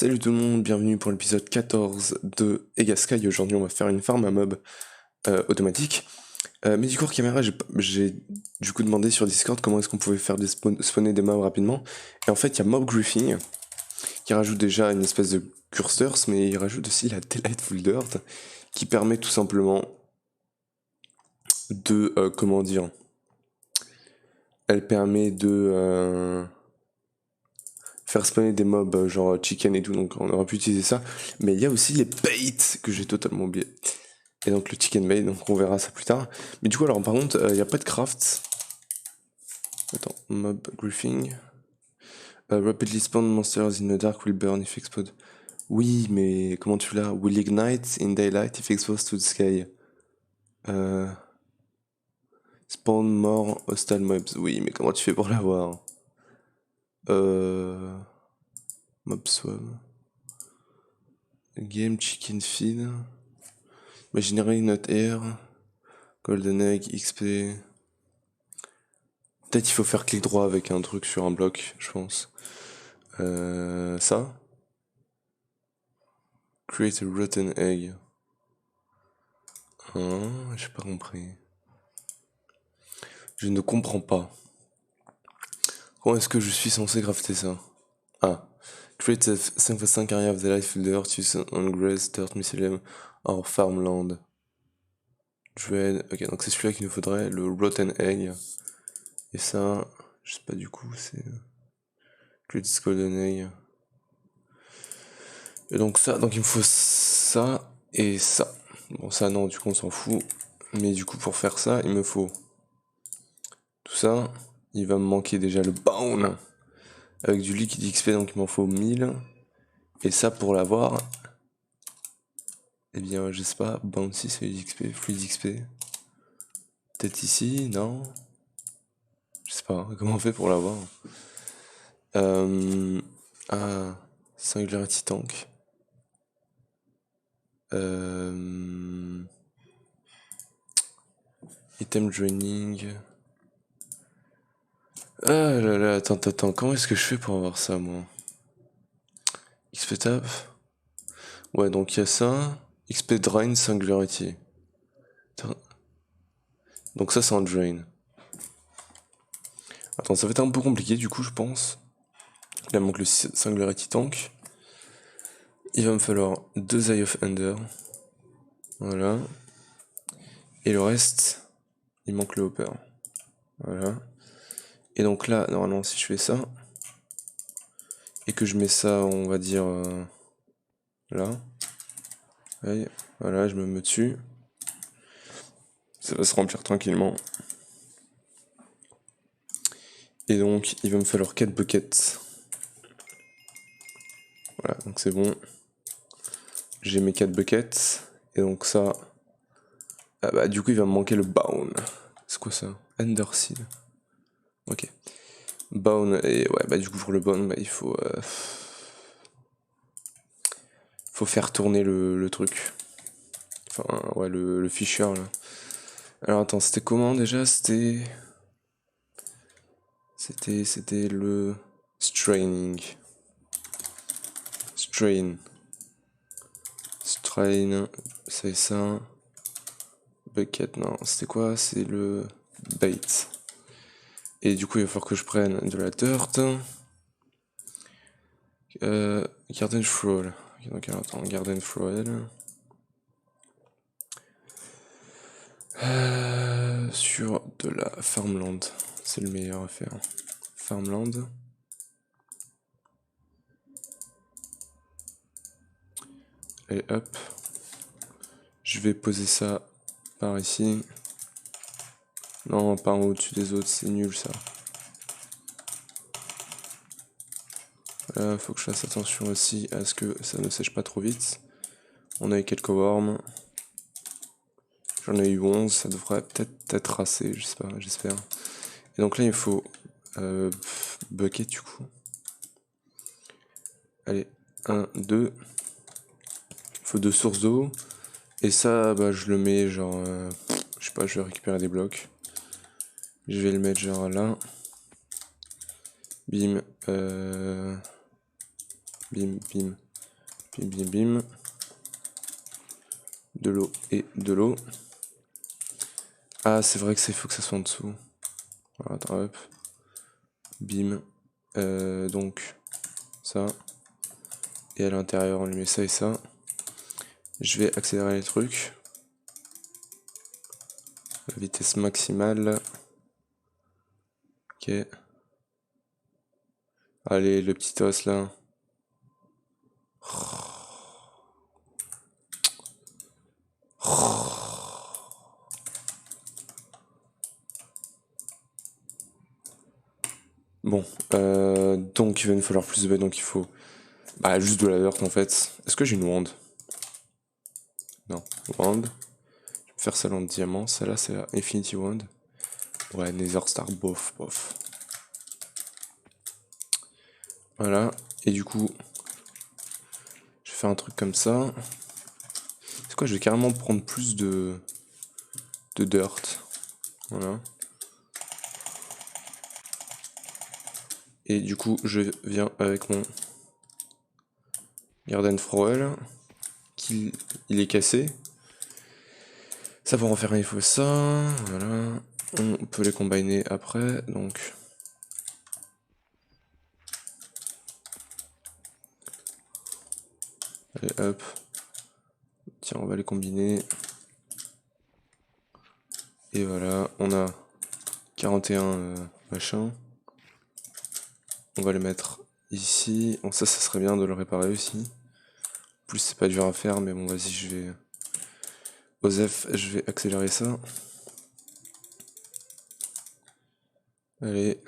Salut tout le monde, bienvenue pour l'épisode 14 de Egasky. Aujourd'hui, on va faire une farm à mob automatique. Mais du coup, caméra, j'ai du coup demandé sur Discord comment est-ce qu'on pouvait faire spawner des mobs rapidement. Et en fait, il y a Mob Griefing qui rajoute déjà une espèce de curseur, mais il rajoute aussi la Delightful Dirt qui permet tout simplement de, comment dire, elle permet de faire spawner des mobs genre chicken et tout, donc on aurait pu utiliser ça. Mais il y a aussi les baits que j'ai totalement oublié. Et donc le chicken bait, donc on verra ça plus tard. Mais du coup, alors par contre, il n'y a pas de craft. Attends, mob griefing. Rapidly spawn monsters in the dark will burn if explode. Oui, mais comment tu l'as? Will ignite in daylight if exposed to the sky. Spawn more hostile mobs. Oui, mais comment tu fais pour l'avoir? Mob swarm. Game chicken feed. Imaginary not air. Golden egg, XP. Peut-être il faut faire clic droit avec un truc sur un bloc, je pense. Ça. Create a rotten egg. J'ai pas compris. Je ne comprends pas. Comment est-ce que je suis censé crafter ça? Ah. Create a 5x5 area of the life dirt, use on grass, dirt, mycelium, or farmland. Dread. Ok, donc c'est celui-là qu'il nous faudrait, le rotten egg. Et ça, je sais pas du coup, c'est. Create this golden egg. Et donc ça, donc il me faut ça et ça. Bon ça non, du coup on s'en fout. Mais du coup pour faire ça, il me faut tout ça. Il va me manquer déjà le bone avec du liquide XP, donc il m'en faut 1000. Et ça pour l'avoir, eh bien je sais pas, bouncy c'est XP, fluide XP. Peut-être ici, non? Je sais pas, comment on fait pour l'avoir? Ah, Singularity Tank. Item Draining. Ah là là, attends, comment est-ce que je fais pour avoir ça, moi? XP Tap. Ouais, donc il y a ça. XP Drain Singularity. Donc ça, c'est un Drain. Attends, ça va être un peu compliqué, du coup, je pense. Il manque le Singularity Tank. Il va me falloir 2 Eye of Ender. Voilà. Et le reste, il manque le Hopper. Voilà. Et donc là, normalement, si je fais ça, et que je mets ça, on va dire, là. Allez, voilà, je me mets dessus. Ça va se remplir tranquillement. Et donc, il va me falloir 4 buckets. Voilà, donc c'est bon. J'ai mes 4 buckets. Et donc ça... Ah bah du coup, il va me manquer le Bone. C'est quoi ça? Underseed. Ok. Bone, et ouais, bah du coup, pour le Bone, bah, il faut... faut faire tourner le truc. Enfin, ouais, le Fisher, là. Alors attends, c'était comment déjà? C'était le straining. Strain, c'est ça. Bucket, non, c'était quoi? C'est le bait. Et du coup, il va falloir que je prenne de la dirt. Garden Thrall. Donc, attends, Garden Thrall. Sur de la farmland. C'est le meilleur à faire. Farmland. Et hop. Je vais poser ça par ici. Non, pas en au-dessus des autres, c'est nul ça. Faut que je fasse attention aussi à ce que ça ne sèche pas trop vite. On a eu quelques worms. J'en ai eu 11, ça devrait peut-être être assez, je sais pas, j'espère. Et donc là, il faut bucket du coup. Allez, 1, 2. Il faut 2 sources d'eau. Et ça, bah, je le mets genre... je sais pas, je vais récupérer des blocs. Je vais le mettre genre là. Bim. Bim, bim. Bim, bim, bim. De l'eau et de l'eau. Ah, c'est vrai que il faut que ça soit en dessous. Voilà, attends, hop. Bim. Donc, ça. Et à l'intérieur, on lui met ça et ça. Je vais accélérer les trucs. La vitesse maximale. Ok. Allez, le petit os là. Bon, donc il va nous falloir plus de baies, donc il faut juste de la dirt en fait. Est-ce que j'ai une wand? Non, wand. Je vais faire celle en diamant, celle-là c'est la Infinity Wand. Ouais, Nether Star, bof, bof. Voilà, et du coup, je vais faire un truc comme ça. C'est quoi, je vais carrément prendre plus de dirt. Voilà. Et du coup, je viens avec mon Garden Frowell, il est cassé. Ça pour en faire un, il faut ça. Voilà. On peut les combiner après, donc. Allez, hop. Tiens, on va les combiner. Et voilà, on a 41 machin. On va les mettre ici. Bon, ça serait bien de le réparer aussi. En plus, c'est pas dur à faire, mais bon, vas-y, je vais. Osef, je vais accélérer ça. Allez.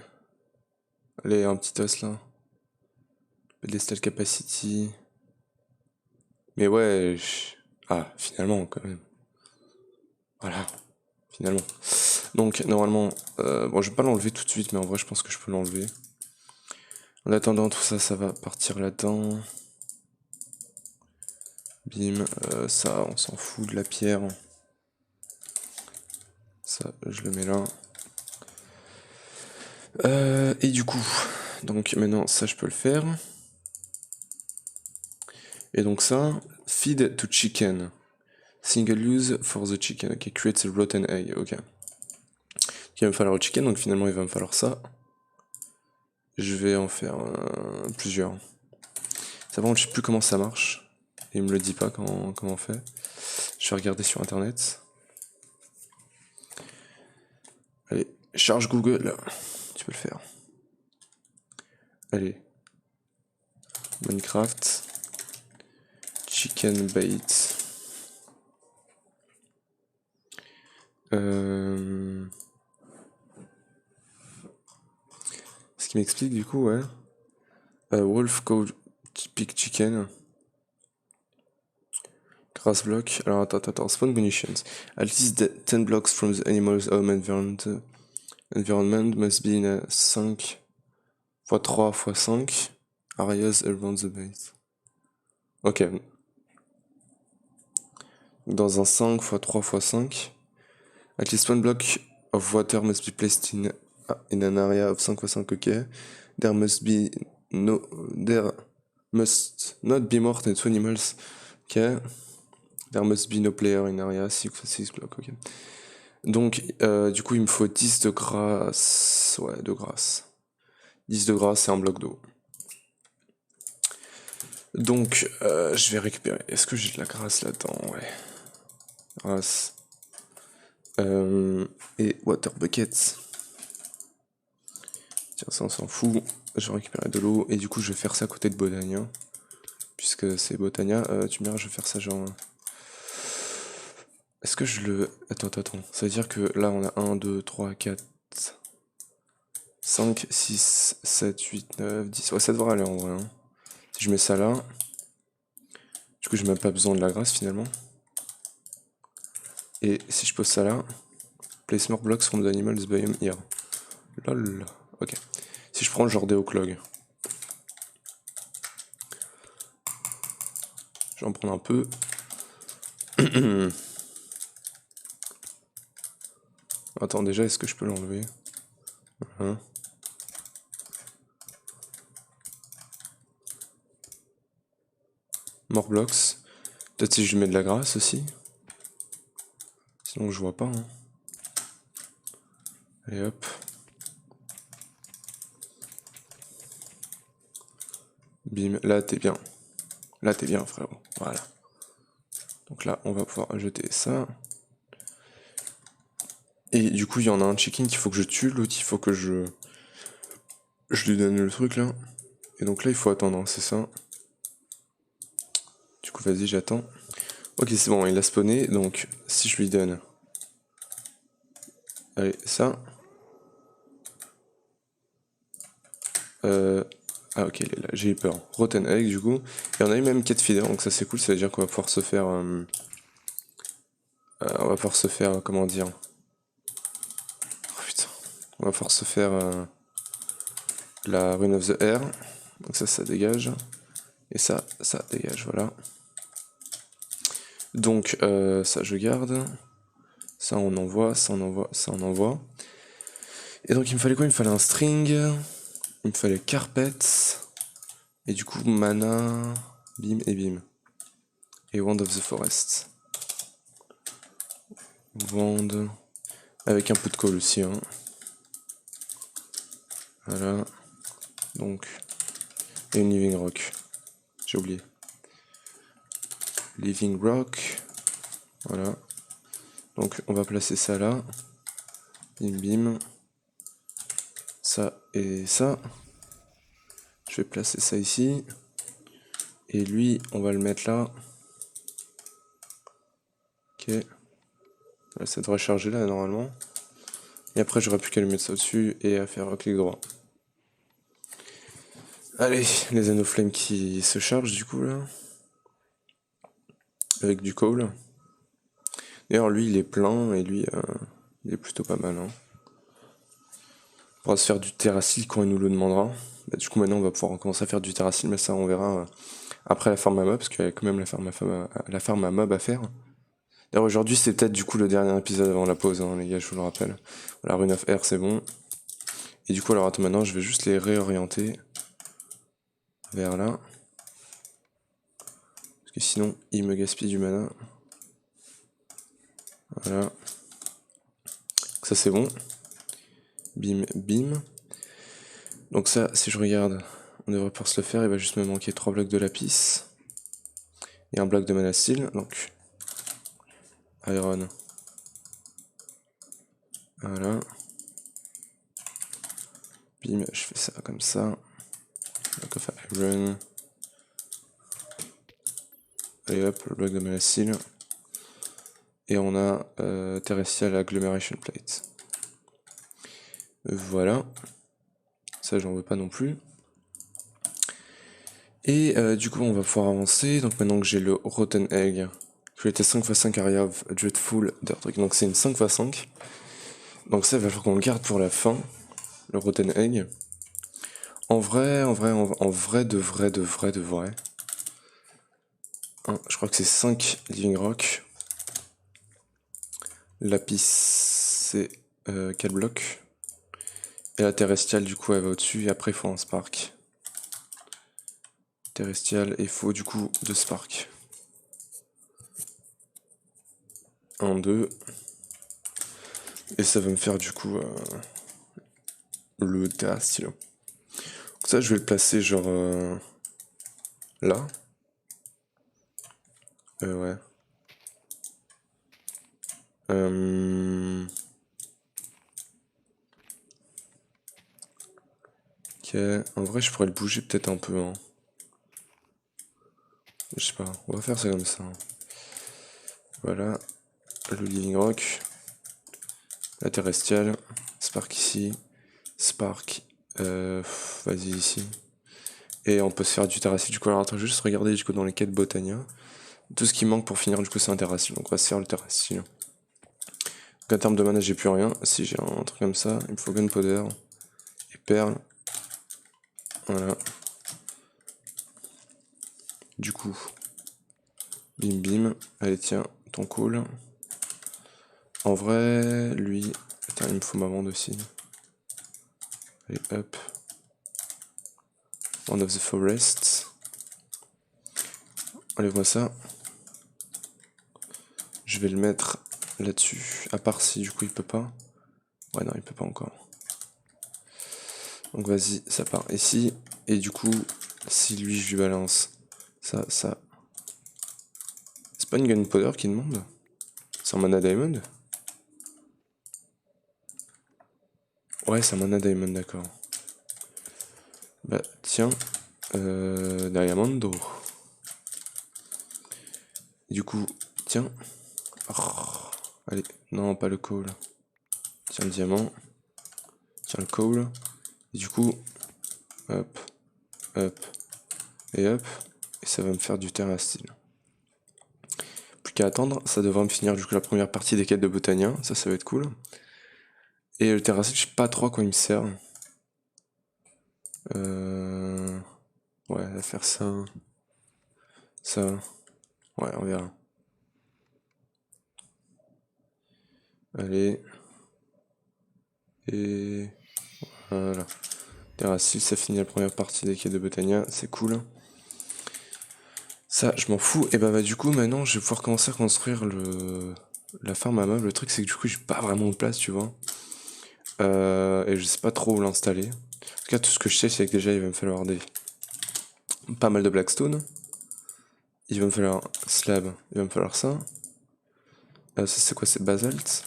Allez, un petit os là. Pedestal capacity. Mais ouais. Ah, finalement, quand même. Voilà. Finalement. Donc, normalement. Bon, je vais pas l'enlever tout de suite, mais en vrai, je pense que je peux l'enlever. En attendant, tout ça, ça va partir là-dedans. Bim, ça, on s'en fout de la pierre. Ça, je le mets là. Et du coup, donc maintenant, ça, je peux le faire. Et donc ça, feed to chicken. Single use for the chicken. Ok, creates a rotten egg. Ok. Il va me falloir le chicken, donc finalement, il va me falloir ça. Je vais en faire plusieurs. Ça, par contre, je sais plus comment ça marche. Il me le dit pas comment on fait. Je vais regarder sur internet. Allez, charge Google. Tu peux le faire. Allez. Minecraft. Chicken bait. Ce qui m'explique du coup, ouais. Wolf Cow Pig Chicken. Grass block. Alors attends. Spawn conditions. At least 10 blocks from the animal's home environment must be in a 5 x 3 x 5 areas around the base. Ok. Dans un 5 x 3 x 5. At least one block of water must be placed in an area of 5 x 5. Ok. There must not be more than 2 animals. Ok. There must be no player in area 6 x 6 block. Ok. Donc, du coup, il me faut 10 de grâce. Ouais, de grâce. 10 de grâce et un bloc d'eau. Donc, je vais récupérer. Est-ce que j'ai de la grâce là-dedans? Ouais. Grâce. Et water bucket. Tiens, ça on s'en fout. Je vais récupérer de l'eau et du coup je vais faire ça à côté de Botania. Puisque c'est Botania. Tu me diras, je vais faire ça genre. Est-ce que je le. Attends. Ça veut dire que là on a 1, 2, 3, 4, 5, 6, 7, 8, 9, 10. Ouais, ça devrait aller en vrai. Hein. Si je mets ça là. Du coup j'ai même pas besoin de la grâce finalement. Et si je pose ça là. Place more blocks from the animals biome here. Lol. Ok. Si je prends le genre des Oaklog. Je vais en prendre un peu. Attends, déjà, est-ce que je peux l'enlever? Hein? More blocks. Peut-être si je lui mets de la grâce aussi. Sinon je vois pas. Hein. Et hop. Bim, là t'es bien. Là t'es bien frérot. Voilà. Donc là on va pouvoir jeter ça. Et du coup il y en a un chicken qu'il faut que je tue, l'autre il faut que je lui donne le truc là. Et donc là il faut attendre, hein, c'est ça. Du coup vas-y j'attends. Ok c'est bon, il a spawné, donc si je lui donne... Allez, ça... Ah ok, il est là, j'ai eu peur. Rotten Egg du coup. Et on a eu même 4 feeders, donc ça c'est cool, ça veut dire qu'on va pouvoir se faire... on va pouvoir se faire, comment dire... Oh putain. On va pouvoir se faire la Rune of the Air. Donc ça dégage. Et ça dégage, voilà. Donc ça je garde. Ça on envoie, ça on envoie, ça on envoie. Et donc il me fallait quoi? Il me fallait un string. Il me fallait carpet. Et du coup mana, bim et bim. Et Wand of the Forest. Wand. Avec un peu de colle aussi. Hein. Voilà. Donc. Et une Living Rock. J'ai oublié. Living Rock. Voilà. Donc on va placer ça là. Bim bim. Ça et ça. Je vais placer ça ici. Et lui, on va le mettre là. Ok. Là, ça devrait charger là normalement. Et après j'aurai plus qu'à lui mettre ça au-dessus et à faire un clic droit. Allez, les anneaux flammes qui se chargent du coup là. Avec du coal. D'ailleurs lui il est plein et lui il est plutôt pas mal. Hein. On pourra se faire du terracil quand il nous le demandera. Bah, du coup maintenant on va pouvoir commencer à faire du terracil, mais ça on verra après la farm à mob, parce qu'il y a quand même la farm à mob à faire. D'ailleurs aujourd'hui c'est peut-être du coup le dernier épisode avant la pause, hein, les gars, je vous le rappelle. La Rune of Air c'est bon. Et du coup alors attends, maintenant je vais juste les réorienter vers là. Parce que sinon il me gaspille du mana. Voilà. Donc ça c'est bon. Bim, bim. Donc ça, si je regarde, on devrait pouvoir se le faire. Il va juste me manquer 3 blocs de lapis. Et un bloc de mana steel. Donc, iron. Voilà. Bim, je fais ça comme ça. Block of iron. Allez hop, le bloc de mana steel. Et on a terrestrial agglomeration plate. Voilà. Ça, j'en veux pas non plus. Et du coup, on va pouvoir avancer. Donc maintenant que j'ai le Rotten Egg, create a 5x5 area of Dreadful Dirt. Donc c'est une 5x5. Donc ça, il va falloir qu'on le garde pour la fin, le Rotten Egg. En vrai, de vrai. Je crois que c'est 5 Living Rock. Lapis, c'est 4 blocs. Et la terrestrial, du coup, elle va au-dessus. Et après, il faut un spark. Terrestrial, et il faut du coup 2 sparks. 1, 2. Et ça va me faire du coup le terrestrial. Donc ça, je vais le placer genre là. Ouais. Ok, en vrai je pourrais le bouger peut-être un peu. Hein. Je sais pas, on va faire ça comme ça. Hein. Voilà, le Living Rock, la terrestrial, Spark ici, Spark, vas-y ici. Et on peut se faire du terracil du coup. Alors attends, juste regarder du coup dans les quêtes Botania. Tout ce qui manque pour finir du coup c'est un terracil, donc on va se faire le terracil. Donc en termes de mana j'ai plus rien. Si j'ai un truc comme ça, il me faut Gunpowder et Perle. Voilà. Du coup, bim bim. Allez tiens, ton cool. En vrai, lui... Putain, il me faut ma wand aussi. Allez hop. Wand of the Forest. enlève-moi ça. Je vais le mettre là-dessus, à part si du coup il peut pas. Ouais non, il peut pas encore. Donc vas-y, ça part ici. Et du coup, si lui je lui balance ça. C'est pas une gunpowder qui demande? C'est un mana diamond? Ouais, c'est un mana diamond, d'accord. Bah tiens, Diamondo. Et du coup, tiens. Oh, allez, non, pas le coal. Tiens le diamant. Tiens le coal. Et du coup, hop, hop, et hop. Et ça va me faire du terrastyle. Plus qu'à attendre, ça devrait me finir du coup la première partie des quêtes de Botania. Ça va être cool. Et le terrastyle, je sais pas trop à quoi il me sert. Ouais, à faire ça. Ça. Ouais, on verra. Allez. Et voilà. Terracil, ça finit la première partie des quais de Botania, c'est cool. Ça, je m'en fous. Et bah, du coup, maintenant, je vais pouvoir commencer à construire la farm à meubles. Le truc, c'est que du coup, j'ai pas vraiment de place, tu vois. Et je sais pas trop où l'installer. En tout cas, tout ce que je sais, c'est que déjà, il va me falloir pas mal de blackstone. Il va me falloir slab. Il va me falloir ça. Ça, c'est quoi? C'est basalt.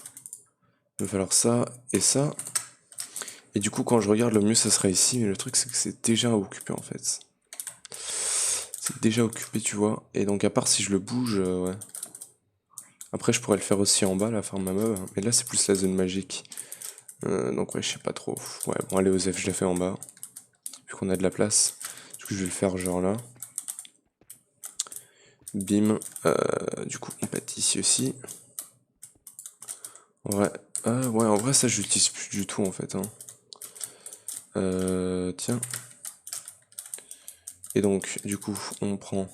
Il va me falloir ça et ça. Et du coup, quand je regarde, le mieux, ça sera ici. Mais le truc, c'est que c'est déjà occupé, en fait. C'est déjà occupé, tu vois. Et donc, à part si je le bouge, ouais. Après, je pourrais le faire aussi en bas, la farm à meubles. Mais là, c'est plus la zone magique. Donc, ouais, je sais pas trop. Ouais, bon, allez, Osef, je la fais en bas. Vu qu'on a de la place. Du coup, je vais le faire genre là. Bim. Du coup, on pète ici aussi. Ouais. Ouais, en vrai, ça, je l'utilise plus du tout, en fait. Hein. Tiens. Et donc, du coup, on prend.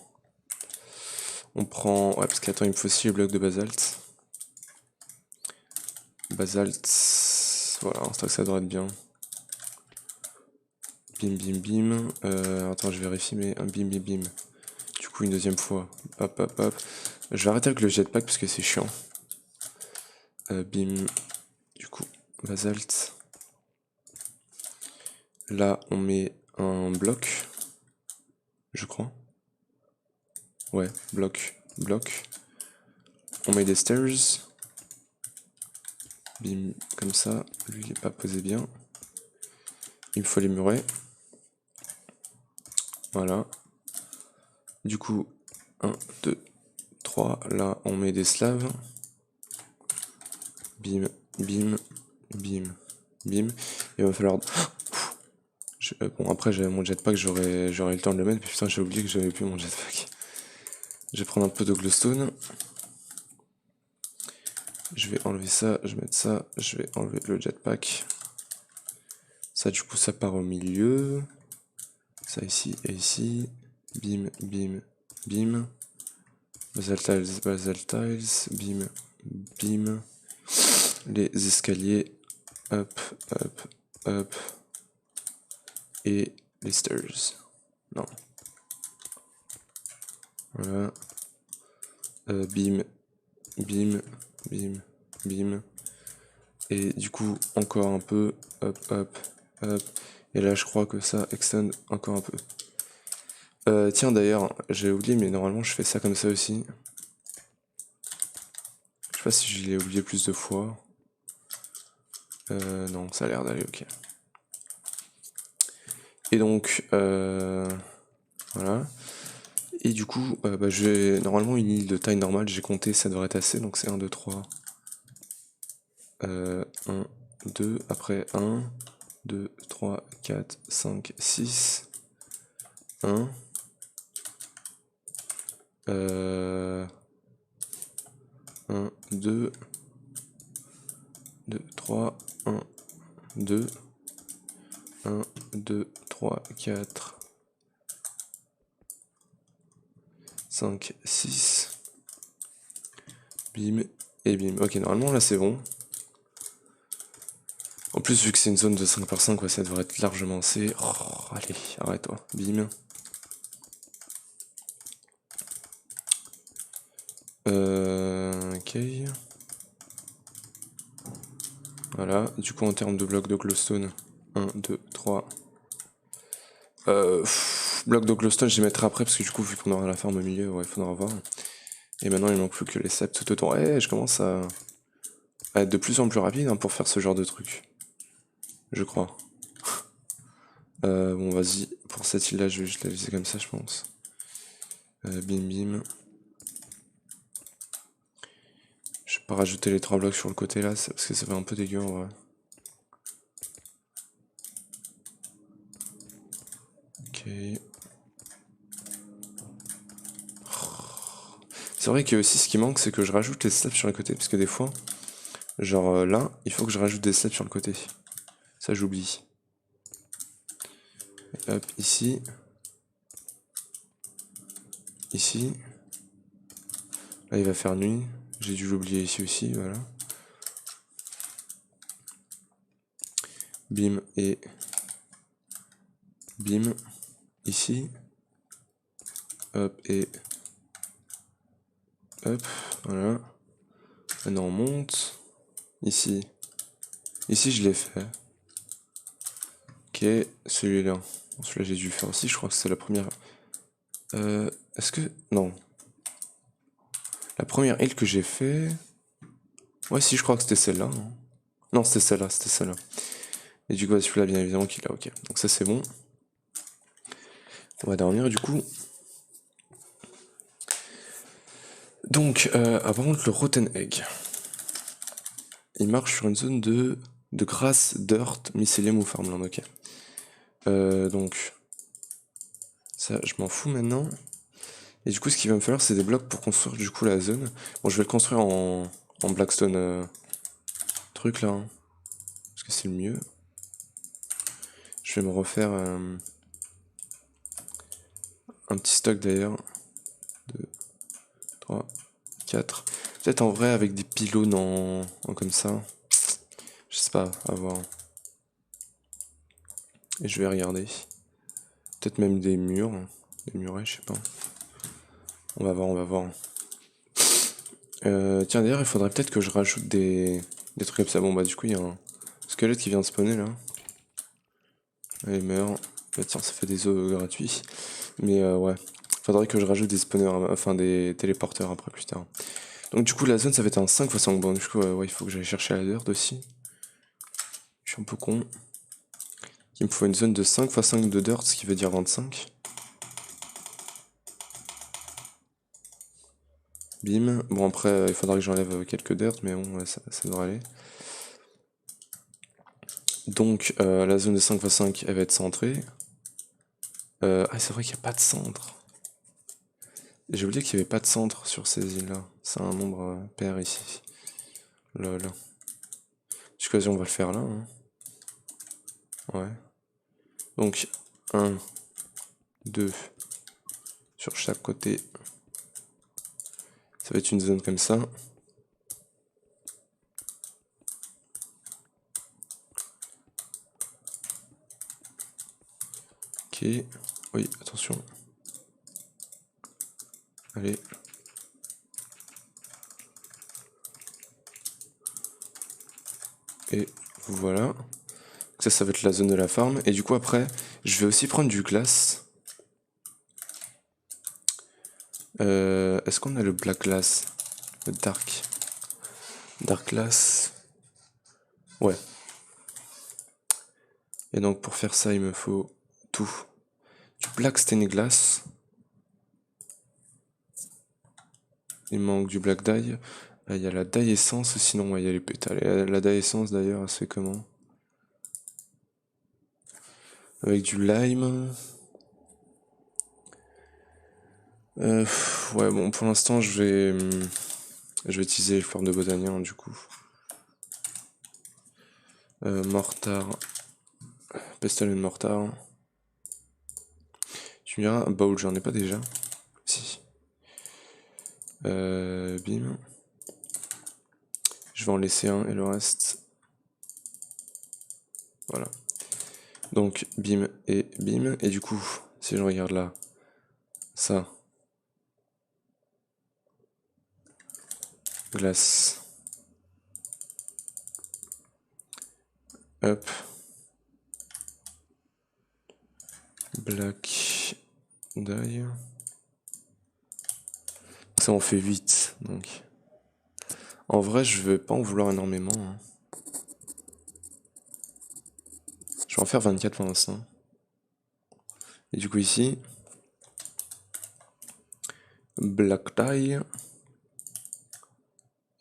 Ouais, parce qu'attends, il me faut aussi les blocs de basalte. Basalte. Voilà, en stock, ça devrait être bien. Bim, bim, bim. Attends, je vérifie, mais un bim, bim, bim. Du coup, une deuxième fois. Hop, hop, hop. Je vais arrêter avec le jetpack parce que c'est chiant. Bim. Du coup, basalte. Là, on met un bloc. Je crois. Ouais, bloc. On met des stairs. Bim, comme ça. Lui, il est pas posé bien. Il me faut les murets. Voilà. Du coup, 1, 2, 3. Là, on met des slaves. Bim, bim, bim, bim. Il va falloir... bon, après, j'avais mon jetpack, j'aurais eu le temps de le mettre. Mais putain, j'ai oublié que j'avais plus mon jetpack. Je vais prendre un peu de glowstone. Je vais enlever ça, je vais mettre ça. Je vais enlever le jetpack. Ça, du coup, ça part au milieu. Ça ici et ici. Bim, bim, bim. Basalt tiles, bim, bim. Les escaliers. Hop, hop, hop. Et les stairs. Non. Voilà. Bim, bim, bim, bim. Et du coup, encore un peu. Hop, hop, hop. Et là, je crois que ça extend encore un peu. Tiens, d'ailleurs, j'ai oublié, mais normalement, je fais ça comme ça aussi. Je sais pas si je l'ai oublié plus de fois. Non, ça a l'air d'aller, ok. Et donc, voilà. Et du coup, j'ai normalement une île de taille normale, j'ai compté, ça devrait être assez, donc c'est 1, 2, 3. 1, 2, après 1, 2, 3, 4, 5, 6. 1. 1, 2, 2, 3, 1, 2, 1, 2, 3, 4, 5, 6. Bim et bim. Ok, normalement là c'est bon. En plus, vu que c'est une zone de 5 par 5, ouais, ça devrait être largement assez. Oh, allez, arrête-toi. Bim. Ok. Voilà, du coup en termes de blocs de glowstone, 1, 2, 3. Blocs de glowstone je les mettrai après parce que du coup vu qu'on aura la ferme au milieu, ouais, il faudra voir. Et maintenant il manque plus que les sacs tout autour. Je commence à être de plus en plus rapide hein, pour faire ce genre de truc. Je crois. Bon vas-y, pour cette île là je vais juste la laisser comme ça je pense. Bim bim. Je vais pas rajouter les 3 blocs sur le côté là, parce que ça fait un peu dégueu en vrai. Ok. C'est vrai que aussi ce qui manque c'est que je rajoute les slabs sur le côté, parce que des fois, genre là, il faut que je rajoute des slabs sur le côté. Ça j'oublie. Hop, ici. Ici. Là il va faire nuit. J'ai dû l'oublier ici aussi, voilà. Bim et bim. Ici. Hop et hop, voilà. Maintenant on monte. Ici. Ici je l'ai fait. Ok, celui-là. Celui-là j'ai dû le faire aussi, je crois que c'est la première. Est-ce que. Non. La première île que j'ai fait. Ouais, si, je crois que c'était celle-là. Hein. Non, c'était celle-là, c'était celle-là. Et du coup, celui-là, bien évidemment, qu'il a, ok. Donc ça, c'est bon. On va dormir, du coup. Donc, par contre, le Rotten Egg. Il marche sur une zone de grass, dirt, mycélium ou farmland, ok. Donc, ça, je m'en fous maintenant. Et du coup, ce qu'il va me falloir, c'est des blocs pour construire, du coup, la zone. Bon, je vais le construire en blackstone truc, là. Hein, parce que c'est le mieux. Je vais me refaire un petit stock, d'ailleurs. 2, 3, 4. Peut-être en vrai avec des pylônes en comme ça. Je sais pas, à voir. Et je vais regarder. Peut-être même des murs. Des murets, je sais pas. On va voir, on va voir. Tiens, d'ailleurs, il faudrait peut-être que je rajoute des trucs comme ça. Bon, bah, du coup, il y a un squelette qui vient de spawner là. Allez, meurt. Bah, tiens, ça fait des os gratuits. Mais ouais. Faudrait que je rajoute des spawners, enfin des téléporteurs après plus tard. Donc, du coup, la zone ça va être un 5x5. Bon, du coup, ouais, il faut que j'aille chercher la dirt aussi. Je suis un peu con. Il me faut une zone de 5x5 de dirt, ce qui veut dire 25. Bim. Bon, après, il faudra que j'enlève quelques dirt, mais bon, ouais, ça devrait aller. Donc, la zone de 5x5, elle va être centrée. Ah, c'est vrai qu'il n'y a pas de centre. J'ai oublié qu'il n'y avait pas de centre sur ces îles-là. C'est un nombre pair ici. Lol. Du coup, vas-y, on va le faire là. Hein. Ouais. Donc, 1, 2 sur chaque côté. Ça va être une zone comme ça. Ok. Oui, attention. Allez. Et voilà. Ça va être la zone de la farm. Et du coup, après, je vais aussi prendre du glace. Est-ce qu'on a le black glass? Le dark. Dark glass. Ouais. Et donc, pour faire ça, il me faut tout. Du black stained glass. Il manque du black dye. Il y a la dye essence, sinon il y a les pétales. Et la dye essence d'ailleurs, elle se fait comment? Avec du lime. Ouais, bon, pour l'instant, je vais utiliser les fleurs de botanien du coup. Mortar. Pestle et mortar. Tu me diras, bowl, j'en ai pas déjà. Si. Bim. Je vais en laisser un et le reste. Voilà. Donc, bim et bim. Et du coup, si je regarde là, ça. Glace. Hop. Black die. Ça en fait 8, donc. En vrai, je vais pas en vouloir énormément. Hein. Je vais en faire 24 pour l'instant. Et du coup ici, black die.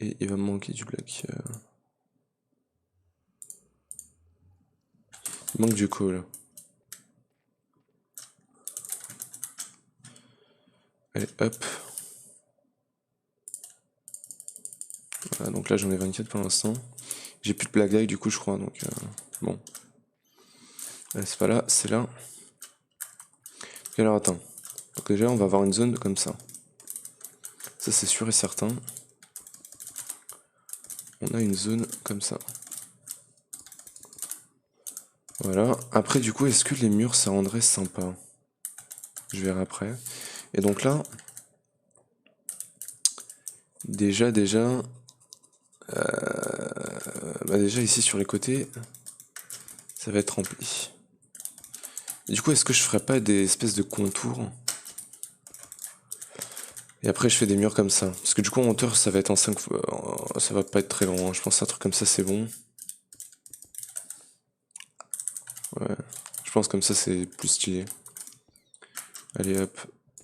Et il va me manquer du black. Il manque du coal. Allez, hop. Voilà, donc là j'en ai 24 pour l'instant. J'ai plus de black die du coup je crois, donc bon. C'est pas là, c'est là. Ok, alors attends. Donc déjà on va avoir une zone comme ça. Ça c'est sûr et certain. On a une zone comme ça. Voilà. Après du coup est-ce que les murs ça rendrait sympa? Je verrai après. Et donc là, déjà, bah déjà ici sur les côtés, ça va être rempli. Et du coup, est-ce que je ferais pas des espèces de contours? Et après, je fais des murs comme ça. Parce que du coup, en hauteur, ça va être en 5 fois. Ça va pas être très long. Hein. Je pense qu'un truc comme ça, c'est bon. Ouais. Je pense comme ça, c'est plus stylé. Allez, hop.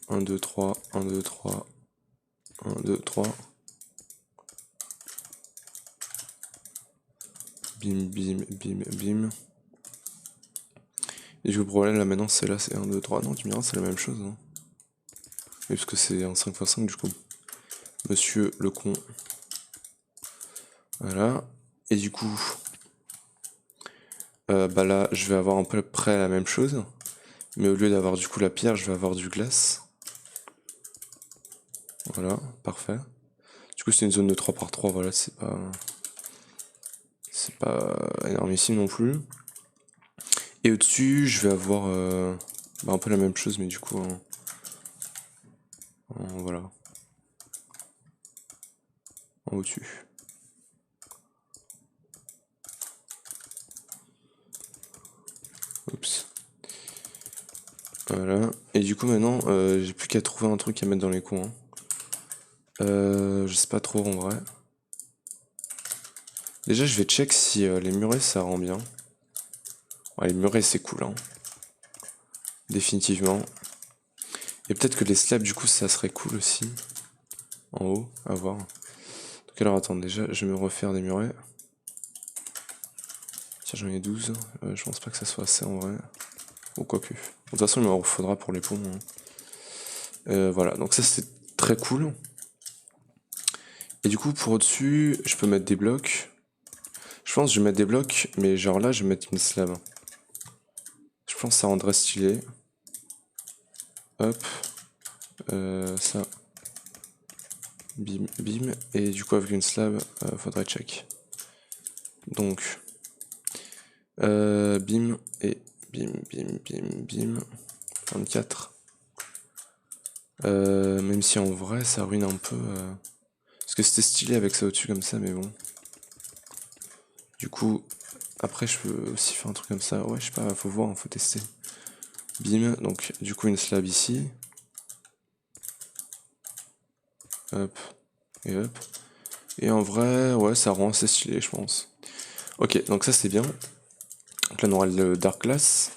1, 2, 3. 1, 2, 3. 1, 2, 3. Bim, bim, bim, bim. Et le problème là maintenant, c'est là, c'est 1, 2, 3. Non, tu me diras, c'est la même chose. Hein. Oui, parce que c'est un 5x5 du coup. Monsieur le con. Voilà. Et du coup, bah là, je vais avoir à peu près la même chose. Mais au lieu d'avoir du coup la pierre, je vais avoir du glace. Voilà, parfait. Du coup, c'est une zone de 3x3, voilà, c'est pas... C'est pas énormissime non plus. Et au-dessus, je vais avoir bah, un peu la même chose, mais du coup, voilà. En au-dessus. Oups. Voilà. Et du coup, maintenant, j'ai plus qu'à trouver un truc à mettre dans les coins. Je sais pas trop en vrai. Déjà, je vais check si les murets ça rend bien. Ouais, les murets c'est cool, hein. Définitivement. Et peut-être que les slabs, du coup, ça serait cool aussi. En haut, à voir. Donc, alors, attends, déjà, je vais me refaire des murets. Tiens, j'en ai 12. Je pense pas que ça soit assez en vrai. Ou quoique. De toute façon, il m'en faudra pour les ponts. Hein. Voilà, donc ça c'est très cool. Et du coup, pour au-dessus, je peux mettre des blocs. Je pense que je vais mettre des blocs, mais genre là, je vais mettre une slab. Je pense que ça rendrait stylé. Hop. Ça. Bim, bim. Et du coup, avec une slab, faudrait check. Donc. Bim et bim, bim, bim, bim. 24. Même si en vrai, ça ruine un peu. Parce que c'était stylé avec ça au-dessus comme ça, mais bon. Du coup, après, je peux aussi faire un truc comme ça. Ouais, je sais pas, faut voir, faut tester. Bim, donc du coup, une slab ici. Hop, et hop. Et en vrai, ouais, ça rend assez stylé, je pense. Ok, donc ça, c'est bien. Donc là, on aura le Dark Glass.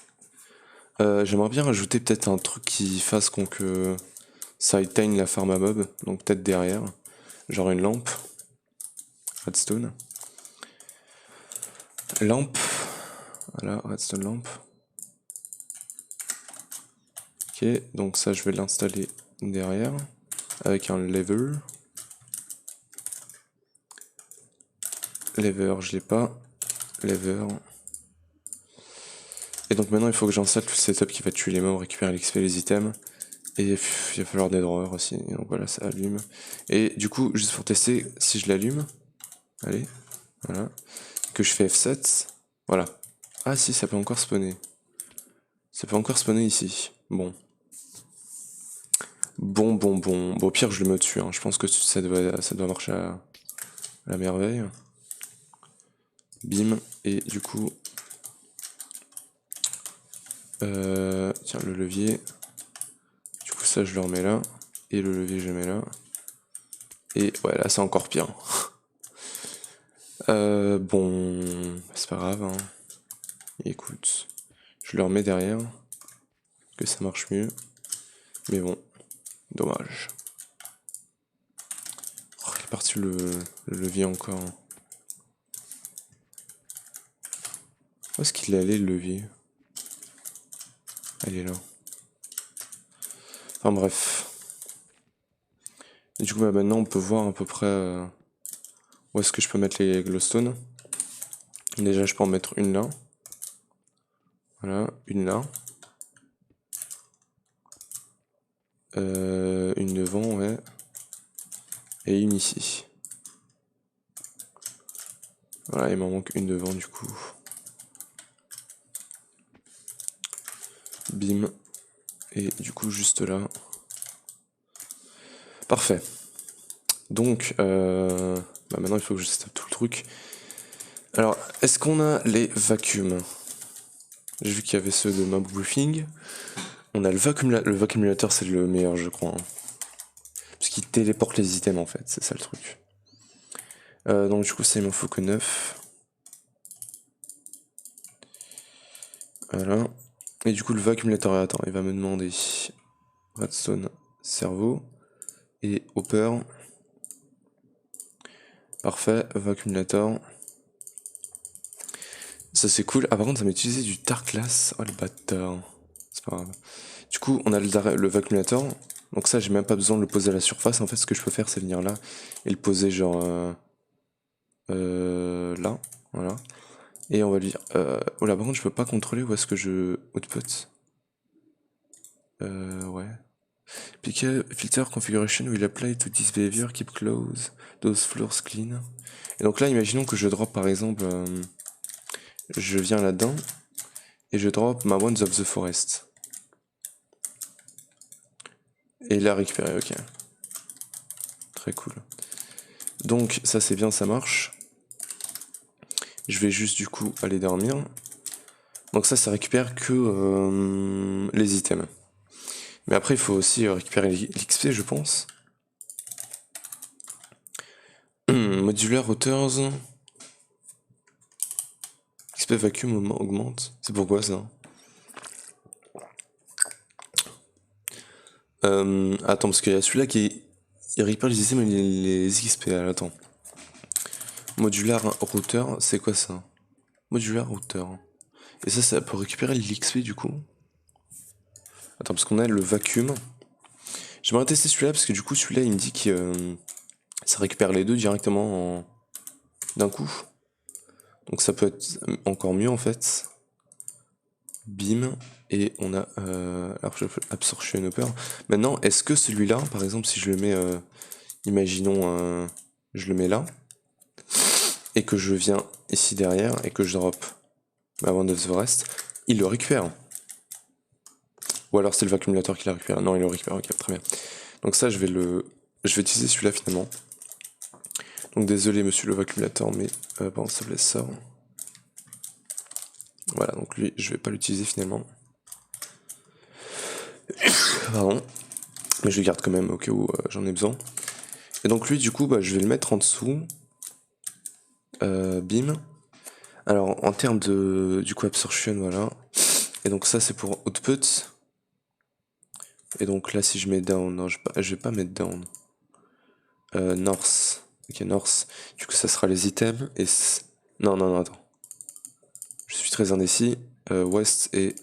J'aimerais bien rajouter peut-être un truc qui fasse que ça éteigne la farm à mob. Donc peut-être derrière. Genre une lampe. Redstone. Lampe. Voilà, redstone lampe. Ok, donc ça, je vais l'installer derrière. Avec un lever. Lever, je l'ai pas. Lever. Et donc maintenant, il faut que j'installe tout le setup qui va tuer les mobs, récupérer l'XP, les items. Et il va falloir des drawers aussi. Et donc voilà, ça allume. Et du coup, juste pour tester, si je l'allume, allez, voilà, que je fais F7, voilà. Ah si, ça peut encore spawner. Ça peut encore spawner ici. Bon. Bon. Bon, au pire, je le mets au-dessus. Hein. Je pense que ça doit marcher la merveille. Bim, et du coup... tiens, le levier. Du coup, ça, je le remets là. Et le levier, je le mets là. Et ouais, là, c'est encore pire. Bon, c'est pas grave. Hein. Écoute, je le remets derrière. Que ça marche mieux. Mais bon, dommage. Oh, il est parti le levier encore. Où est-ce qu'il est allé le levier? Elle est là. Enfin bref. Et du coup, bah, maintenant, on peut voir à peu près où est-ce que je peux mettre les glowstones. Déjà, je peux en mettre une là. Voilà, une là. Une devant, ouais. Et une ici. Voilà, il m'en manque une devant du coup. Bim. Et du coup, juste là. Parfait. Donc, bah maintenant, il faut que je stoppe tout le truc. Alors, est-ce qu'on a les vacuums? J'ai vu qu'il y avait ceux de Mob Briefing. On a le vacuumulateur, c'est le meilleur, je crois. Hein. Parce qu'il téléporte les items, en fait. C'est ça le truc. Donc, du coup, ça, il m'en faut que 9. Voilà. Et du coup, le vacuumulateur, attends, il va me demander redstone, cerveau et hopper. Parfait, vacuumulator. Ça c'est cool. Ah par contre ça m'a utilisé du dark glass. Oh le bâtard. C'est pas grave. Du coup on a le vacuumulator. Donc ça j'ai même pas besoin de le poser à la surface. En fait ce que je peux faire c'est venir là et le poser genre là. Voilà. Et on va lui dire... oh là par contre je peux pas contrôler où est-ce que je output. Ouais. Pick a filter configuration will apply to this behavior, keep close, those floors clean. Et donc là, imaginons que je drop par exemple, je viens là-dedans et je drop ma Wands of the Forest. Et la récupérer, ok. Très cool. Donc ça c'est bien, ça marche. Je vais juste du coup aller dormir. Donc ça récupère que les items. Mais après il faut aussi récupérer l'XP je pense. Modular Routers. XP vacuum augmente. C'est pourquoi ça? Attends, parce qu'il y a celui-là qui il récupère les items et les XP. Alors, attends. Modular router, c'est quoi ça? Modular router. Et ça peut récupérer l'XP du coup. Attends, parce qu'on a le vacuum. J'aimerais tester celui-là parce que du coup, celui-là il me dit que ça récupère les deux directement d'un coup. Donc ça peut être encore mieux en fait. Bim. Et on a Absorption Hopper. Maintenant, est-ce que celui-là, par exemple, si je le mets, imaginons, je le mets là, et que je viens ici derrière, et que je drop ma Wand of the Forest, il le récupère. Ou alors c'est le vacuumulateur qui la récupère. Non, il le récupère, ok, très bien. Donc ça, je vais utiliser celui-là finalement. Donc désolé monsieur le vacuumulateur, mais bon, ça laisse ça. Voilà, donc lui, je vais pas l'utiliser finalement. Pardon. Mais je le garde quand même au cas où j'en ai besoin. Et donc lui, du coup, bah, je vais le mettre en dessous. Bim. Alors, en termes de, du coup, absorption, voilà. Et donc ça, c'est pour output. Et donc là, si je mets down, non, je vais pas mettre down. North. Ok, north. Du coup, ça sera les items. Et non, non, non, attends. Je suis très indécis. West et...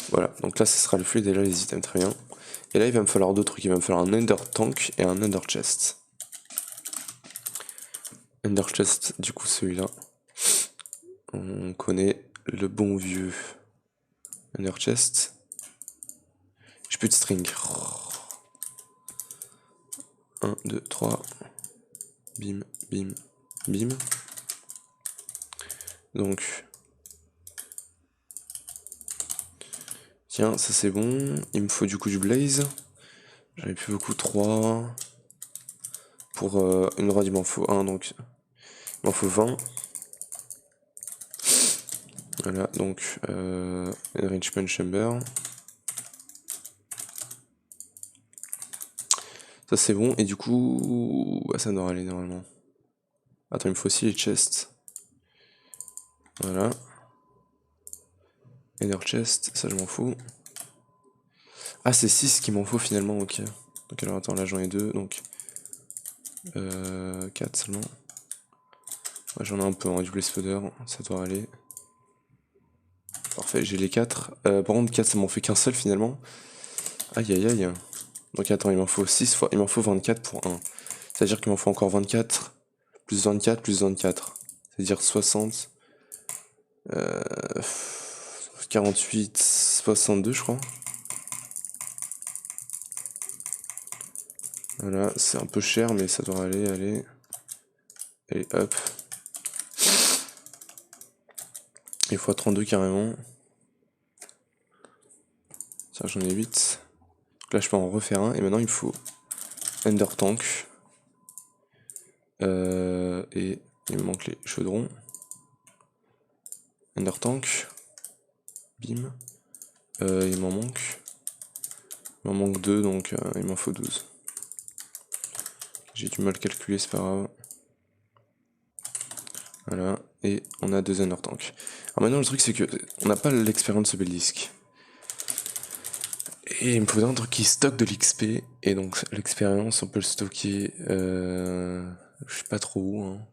Voilà, donc là, ce sera le fluide et là, les items, très bien. Et là, il va me falloir deux trucs. Il va me falloir un Ender Tank et un Ender Chest. Ender Chest, du coup, celui-là. On connaît le bon vieux Ender Chest. J'ai plus de string. 1, 2, 3. Bim, bim, bim. Donc... Tiens, ça c'est bon. Il me faut du coup du blaze. J'en ai plus beaucoup, 3. Pour une rod, il m'en faut 1, donc Il m'en faut 20. Voilà, donc enrichment chamber. Ça c'est bon, et du coup, ça devrait aller normalement. Attends, il me faut aussi les chests. Voilà. Inner chest, ça je m'en fous. Ah, c'est 6 qu'il m'en faut finalement, ok. Donc alors attends, là j'en ai 2, donc 4 seulement. Ouais, j'en ai un peu, hein, du blaze powder, ça doit aller. Parfait, j'ai les 4. Par contre, 4 ça m'en fait qu'un seul finalement. Aïe aïe aïe. Donc attends, il m'en faut 6 fois, il m'en faut 24 pour 1. C'est-à-dire qu'il m'en faut encore 24, plus 24, plus 24. C'est-à-dire 60, 48, 62 je crois. Voilà, c'est un peu cher mais ça doit aller, allez. Allez, hop. Il faut 32 carrément. Tiens, j'en ai 8. Donc là, je peux en refaire un. Et maintenant, il me faut Ender Tank. Et il me manque les chaudrons. Ender Tank. Bim. Il m'en manque. Il m'en manque 2, donc il m'en faut 12. J'ai du mal calculer, c'est pas grave. Voilà. Et on a 2 Ender Tank. Alors maintenant, le truc, c'est que on n'a pas l'expérience de Beldisk. Et il me faudrait un truc qui stocke de l'XP. Et donc, l'expérience, on peut le stocker. Je sais pas trop où. Hein.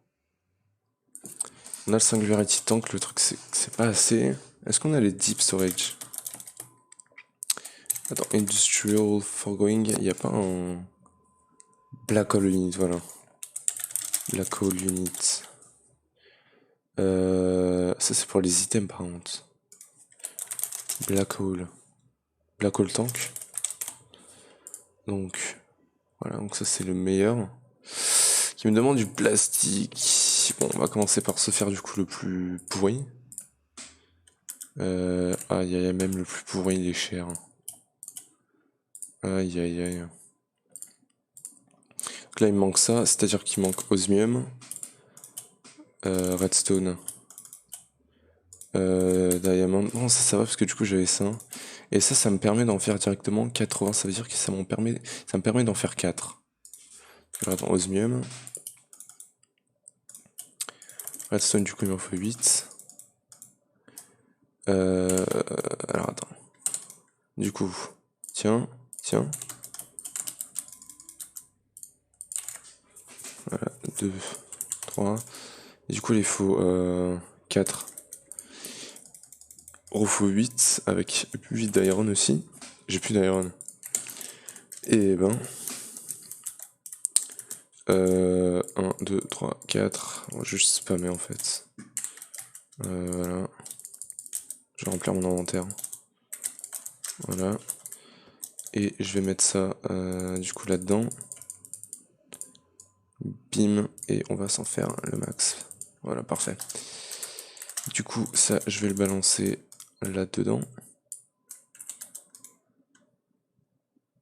On a le Singularity Tank, le truc, c'est que c'est pas assez. Est-ce qu'on a les Deep Storage? Attends, Industrial Foregoing, il n'y a pas un. Black Hole Unit, voilà. Black Hole Unit. Ça, c'est pour les items, par contre. Black Hole. Black Hole Tank. Donc, voilà, donc ça, c'est le meilleur. Qui me demande du plastique. Bon, on va commencer par se faire du coup le plus pourri. Aïe aïe aïe, même le plus pourri il est cher. Aïe aïe aïe. Donc là il me manque ça, c'est-à-dire qu'il manque osmium, redstone, diamond. Bon ça va parce que du coup j'avais ça. Et ça me permet d'en faire directement 80, ça veut dire que ça me permet d'en faire 4. Alors attends, osmium. Redstone du coup il m'en faut 8. Alors attends. Du coup, tiens. Voilà, 2, 3. Et du coup il faut 4. Il faut 8 avec 8 d'iron aussi. J'ai plus d'iron. Et ben. 1, 2, 3, 4. On va juste spammer en fait. Voilà. Je vais remplir mon inventaire. Voilà. Et je vais mettre ça du coup là-dedans. Bim. Et on va s'en faire le max. Voilà, parfait. Du coup, ça, je vais le balancer là-dedans.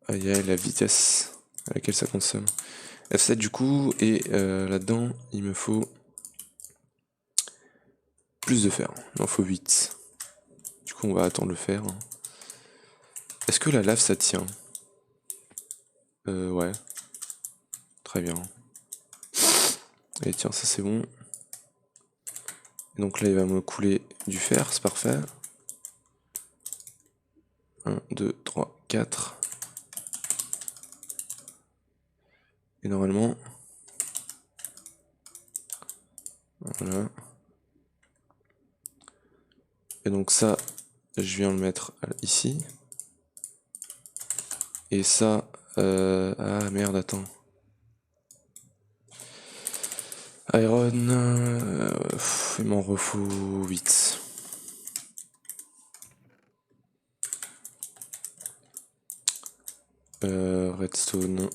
Aïe aïe, la vitesse à laquelle ça consomme. F7 du coup, et là-dedans, il me faut plus de fer. Il en faut 8. Du coup, on va attendre le fer. Est-ce que la lave, ça tient? Ouais. Très bien. Et tiens, ça c'est bon. Et donc là, il va me couler du fer, c'est parfait. 1, 2, 3, 4. Et normalement... Voilà. Et donc ça, je viens le mettre ici. Et ça... Ah merde, attends. Iron... il m'en refaut 8. Redstone.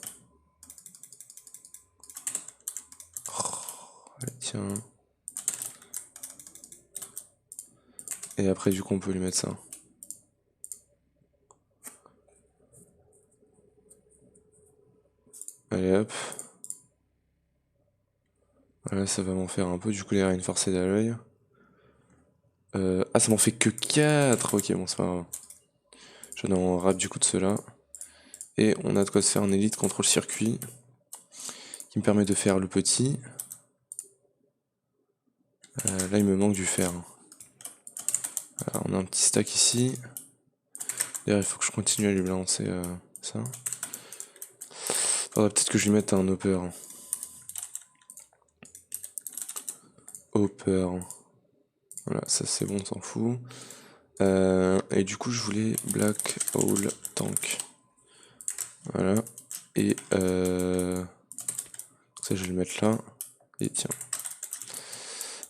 Oh, tiens. Et après, du coup, on peut lui mettre ça. Allez hop. Voilà, ça va m'en faire un peu, du coup les reinforcés d'alloy. Ah, ça m'en fait que 4. Ok, bon, c'est pas grave. J'en ai en rap du coup de ceux-là. Et on a de quoi se faire un élite contrôle circuit. Qui me permet de faire le petit. Là, il me manque du fer. Alors, on a un petit stack ici. D'ailleurs, il faut que je continue à lui balancer ça. Faudrait peut-être que je lui mette un hopper. Hopper. Voilà, ça c'est bon, on s'en fout. Et du coup, je voulais Black Hole Tank. Voilà. Et ça, je vais le mettre là. Et tiens.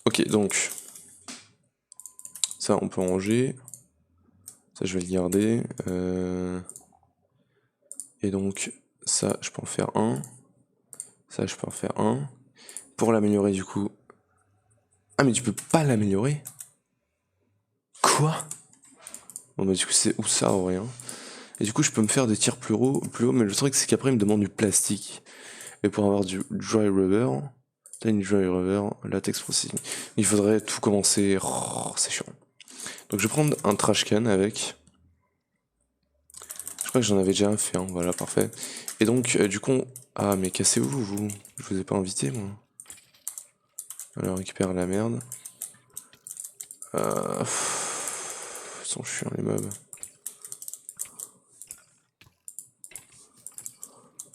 Ok, donc. Ça, on peut ranger. Ça, je vais le garder. Et donc, ça, je peux en faire un. Ça, je peux en faire un. Pour l'améliorer, du coup. Ah, mais tu peux pas l'améliorer? Quoi? Bon, bah, du coup, c'est où ça, ou rien. Et du coup, je peux me faire des tirs plus haut, mais le truc, c'est qu'après, il me demande du plastique. Et pour avoir du dry rubber, tiny dry rubber, latex processing, il faudrait tout commencer. Oh, c'est chiant. Donc, je vais prendre un trash can avec. Je crois que j'en avais déjà fait un, voilà, parfait. Et donc, du coup, ah, mais cassez-vous, vous. Je vous ai pas invité, moi. Alors, récupère la merde. Ils sont chiants, les mobs.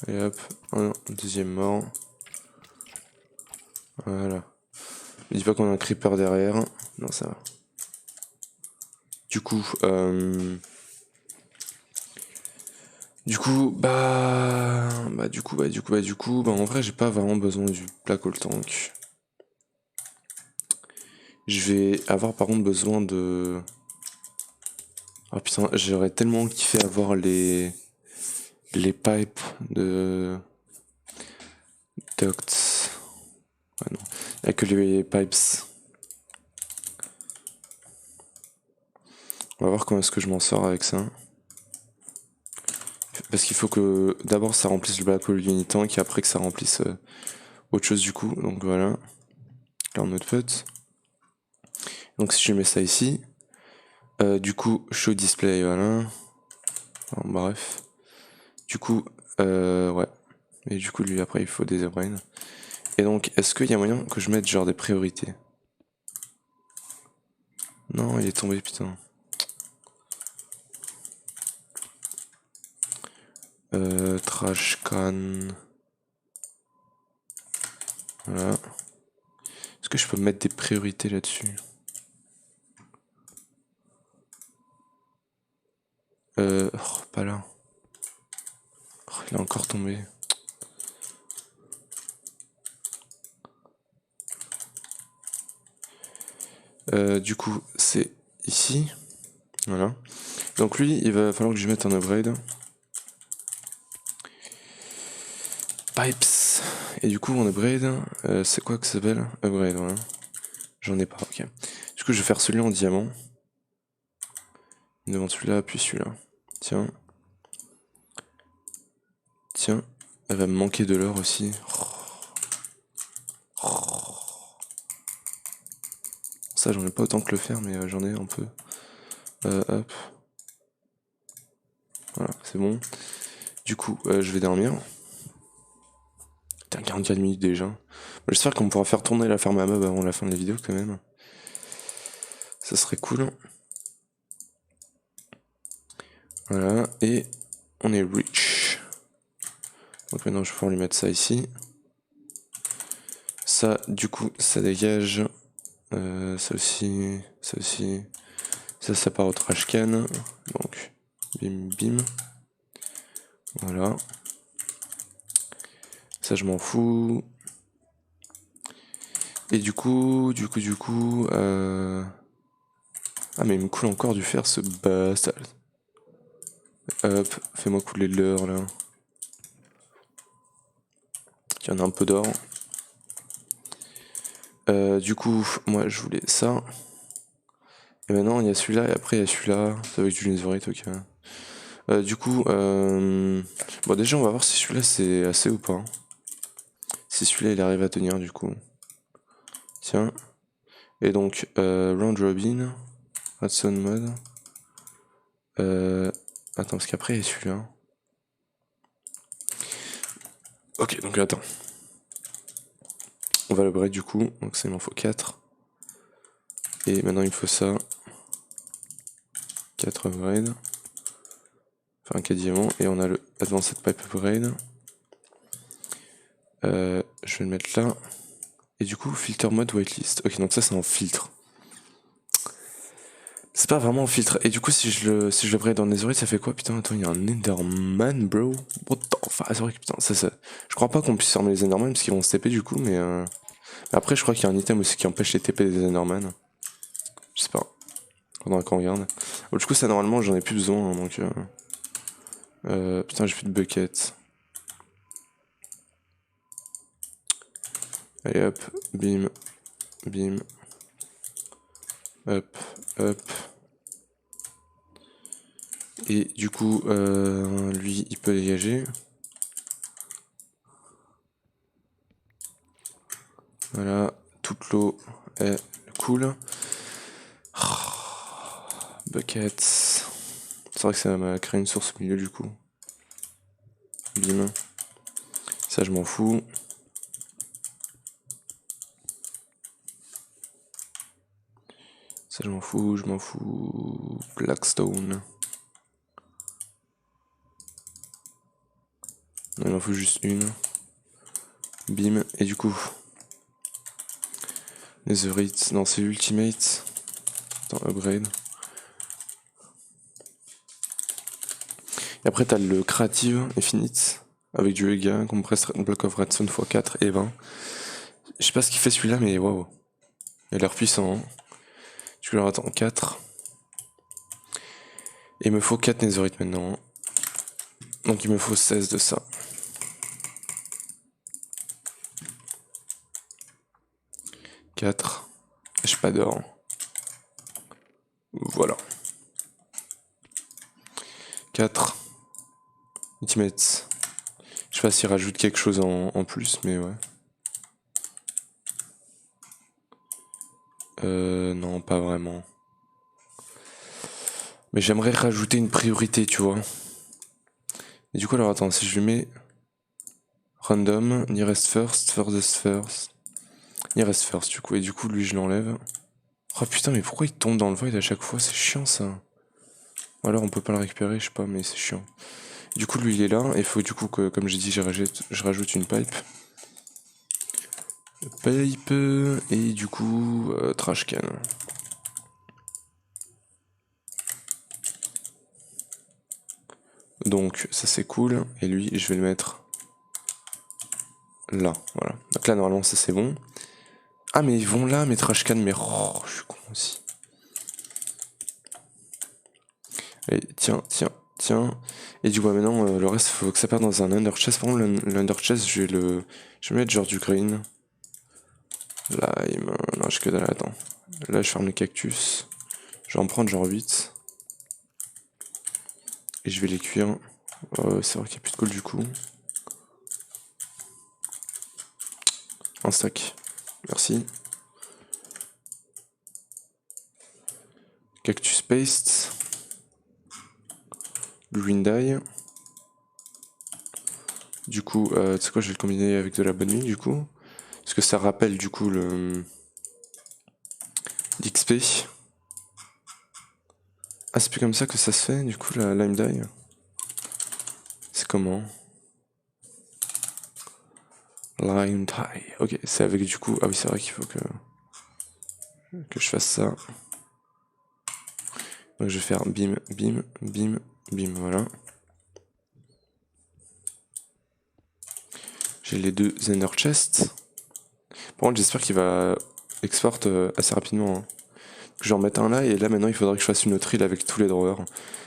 Et hop, un deuxième mort. Voilà. Ne dis pas qu'on a un creeper derrière. Non, ça va. Du coup, en vrai, j'ai pas vraiment besoin du Black Hole Tank. Je vais avoir par contre besoin de... Ah putain, j'aurais tellement kiffé avoir les pipes de... ducts. Ouais, non. Il n'y a que les pipes. On va voir comment est-ce que je m'en sors avec ça. Parce qu'il faut que d'abord ça remplisse le Black Hole Unit Tank et après que ça remplisse autre chose du coup. Donc voilà. Là on notre pote. Donc si je mets ça ici. Du coup, show display, voilà. Enfin, bref. Du coup, ouais. Et du coup, lui après il faut des brains. Et donc, est-ce qu'il y a moyen que je mette genre des priorités? Non, il est tombé, putain. Trash can. Voilà. Est-ce que je peux mettre des priorités là-dessus? Oh, pas là. Oh, il est encore tombé. Du coup, c'est ici. Voilà. Donc lui, il va falloir que je mette un upgrade. Pipes. Et du coup, mon upgrade, c'est quoi que ça s'appelle? Upgrade, voilà. J'en ai pas, ok. Du coup, je vais faire celui en diamant. Devant celui-là, puis celui-là. Tiens. Tiens. Elle va me manquer de l'or aussi. Ça, j'en ai pas autant que le fer, mais j'en ai un peu. Hop. Voilà, c'est bon. Du coup, je vais dormir. Putain, 44 minutes déjà. J'espère qu'on pourra faire tourner la ferme à mob avant la fin de la vidéo quand même. Ça serait cool. Voilà, et on est rich. Donc maintenant je vais pouvoir lui mettre ça ici. Ça, du coup, ça dégage. Ça aussi, ça aussi. Ça part au trash can. Donc, bim bim. Voilà. Ça, je m'en fous. Et du coup. Ah, mais il me coule encore du fer, ce bastard. Hop, fais-moi couler de l'or là. Il y en a un peu d'or. Du coup, moi je voulais ça. Et maintenant il y a celui-là et après il y a celui-là. Ça avec du netherite, ok. Du coup, bon déjà on va voir si celui-là c'est assez ou pas. Si celui-là il arrive à tenir du coup. Tiens. Et donc, round robin, Redstone mode. Attends, parce qu'après il y a celui-là. Ok, donc attends. On va le break du coup, donc ça il m'en faut 4. Et maintenant il me faut ça. 4 upgrades. Enfin 4 diamants. Et on a le Advanced Pipe Upgrade. Je vais le mettre là. Et du coup, filter mode whitelist. Ok, donc ça c'est en filtre. C'est pas vraiment en filtre. Et du coup, si je le break dans Netherite, ça fait quoi? Putain, attends, il y a un Enderman, bro. What the fuck? C'est vrai que putain, ça. Je crois pas qu'on puisse fermer les Enderman parce qu'ils vont se TP du coup, mais après, je crois qu'il y a un item aussi qui empêche les TP des Enderman. Je sais pas. Faudra qu'on regarde. Bon, du coup, ça normalement, j'en ai plus besoin, hein, donc. Putain, j'ai plus de bucket. Allez hop, bim, bim. Hop, hop. Et du coup, lui, il peut dégager. Voilà, toute l'eau est cool. Buckets. C'est vrai que ça m'a créé une source au milieu du coup. Bim. Ça, je m'en fous. Ça, je m'en fous, je m'en fous. Blackstone. Non, il m'en faut juste une. Bim. Et du coup, Netherite. Non, c'est Ultimate. Attends, upgrade. Et après, t'as le Creative Infinite. Avec du Ega, Compressed Block of Redstone x4 et 20. Je sais pas ce qu'il fait celui-là, mais waouh. Il a l'air puissant. Hein. Du coup, alors attends, 4. Et il me faut 4 Netherite maintenant. Donc il me faut 16 de ça. 4. J'ai pas d'or. Voilà. 4. Ultimate. Je sais pas s'il rajoute quelque chose en plus, mais ouais. Non, pas vraiment. Mais j'aimerais rajouter une priorité, tu vois. Et du coup, alors attends, si je lui mets random, nearest first, furthest first, nearest first, du coup, et du coup, lui, je l'enlève. Oh putain, mais pourquoi il tombe dans le void à chaque fois? C'est chiant ça. Ou alors on peut pas le récupérer, je sais pas, mais c'est chiant. Du coup, lui, il est là, et il faut du coup que, comme j'ai dit, je rajoute une pipe. Pipe, et du coup, trash can. Donc ça c'est cool, et lui je vais le mettre là, voilà. Donc là normalement ça c'est bon. Ah mais ils vont là mes trash cans, mais oh, je suis con aussi. Allez, tiens, tiens, tiens. Et du coup maintenant le reste faut que ça parte dans un under chest. Par contre l'under chest je vais mettre genre du green. Lime, non j'ai que dalle, attends. Là je ferme les cactus. Je vais en prendre genre 8. Et je vais les cuire. C'est vrai qu'il n'y a plus de colle du coup. Un stack. Merci. Cactus paste. Green dye. Du coup, tu sais quoi, je vais le combiner avec de la bonne mine du coup. Parce que ça rappelle du coup le l'XP. Ah, c'est plus comme ça que ça se fait du coup la lime dye. C'est comment? Lime dye. Ok, c'est avec du coup. Ah oui, c'est vrai qu'il faut que je fasse ça. Donc je vais faire bim, bim, bim, bim, voilà. J'ai les deux Ender Chests. Par contre, j'espère qu'il va export assez rapidement. Hein. Je vais en mettre un là, et là maintenant il faudrait que je fasse une autre île avec tous les drawers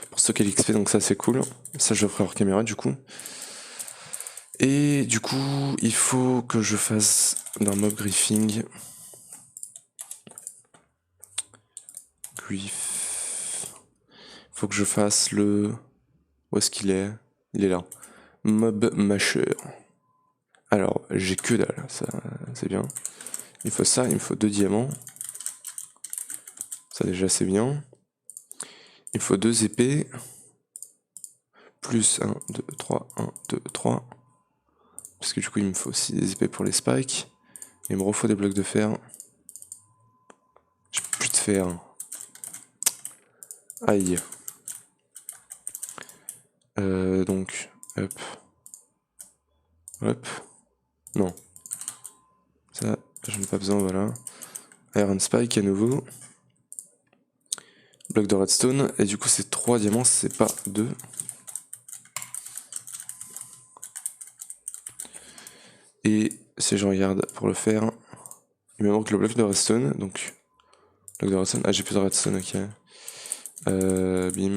pour stocker l'XP, donc ça c'est cool. Ça je le ferai hors caméra du coup. Et du coup, il faut que je fasse d'un mob griffing. Griff. Faut que je fasse le. Où est-ce qu'il est? Il est là. Mob masher. Alors, j'ai que dalle, ça c'est bien. Il faut ça, il me faut 2 diamants. Ça déjà c'est bien. Il faut 2 épées. Plus 1, 2, 3, 1, 2, 3. Parce que du coup il me faut aussi des épées pour les spikes. Il me refaut des blocs de fer. J'ai plus de fer. Aïe. Donc, hop. Hop. Non. Ça, j'en ai pas besoin, voilà. Iron Spike à nouveau. Bloc de redstone. Et du coup, c'est 3 diamants, c'est pas 2. Et si je regarde pour le faire, il me manque le bloc de redstone. Donc, bloc de redstone. Ah, j'ai plus de redstone, ok. Bim.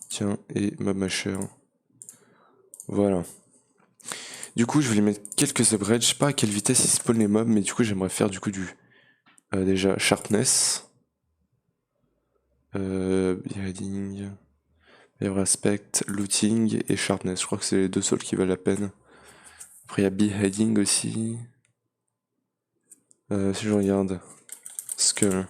Tiens, et mob masher. Voilà. Du coup, je voulais mettre quelques upgrades. Je sais pas à quelle vitesse ils spawnent les mobs, mais du coup, j'aimerais faire du coup du déjà sharpness, beheading, aspect, looting et sharpness. Je crois que c'est les deux seuls qui valent la peine. Après, il y a beheading aussi. Si je regarde, skull,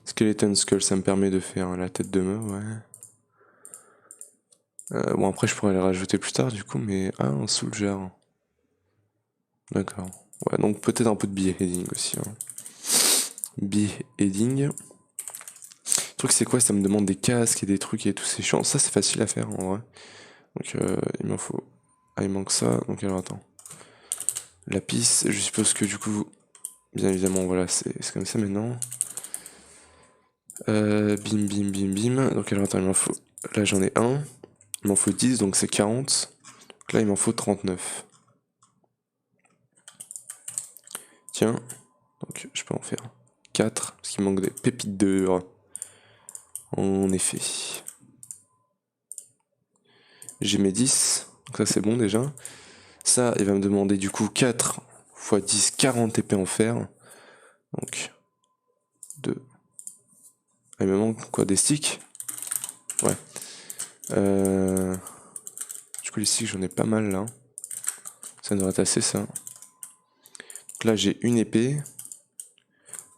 skeleton skull, ça me permet de faire la tête de mob, ouais. Bon, après, je pourrais les rajouter plus tard, du coup, mais... Ah, un soldier. D'accord. Ouais, donc peut-être un peu de beheading aussi. Hein. Beheading. Le truc, c'est quoi? Ça me demande des casques et des trucs et tout, c'est chiant. Ça, c'est facile à faire, en vrai. Donc, il m'en faut... Ah, il manque ça. Donc, alors, attends. Lapis, je suppose que, du coup... Bien évidemment, voilà, c'est comme ça maintenant. Bim, bim, bim, bim. Donc, alors, attends, il m'en faut... Là, j'en ai un. Il m'en faut 10, donc c'est 40. Donc là, il m'en faut 39. Tiens, donc je peux en faire 4, parce qu'il manque des pépites d'or. En effet. J'ai mes 10, donc ça c'est bon déjà. Ça, il va me demander du coup 4 x 10, 40 épées en fer. Donc, 2. Ah, il me manque quoi, des sticks? Ouais. Du coup, les sticks, j'en ai pas mal là. Ça devrait être assez ça. Donc là, j'ai une épée.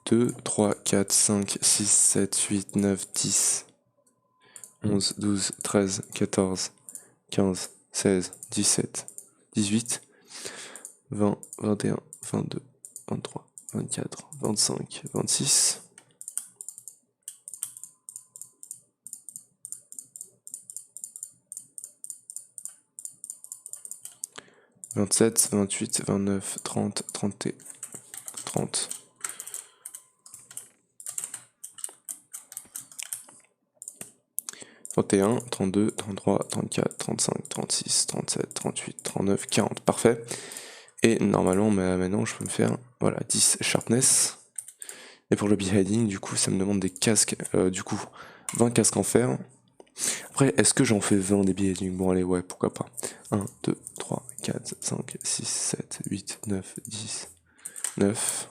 2, 3, 4, 5, 6, 7, 8, 9, 10, 11, 12, 13, 14, 15, 16, 17, 18, 20, 21, 22, 23, 24, 25, 26. 27, 28, 29, 30, 30 et 30. 31, 32, 33, 34, 35, 36, 37, 38, 39, 40. Parfait. Et normalement, maintenant, je peux me faire, voilà, 10 sharpness. Et pour le beheading, du coup, ça me demande des casques, du coup, 20 casques en fer. Après, est-ce que j'en fais 20 des beheading? Bon, allez, ouais, pourquoi pas. 1, 2, 3, 4, 5, 6, 7, 8, 9, 10, 9.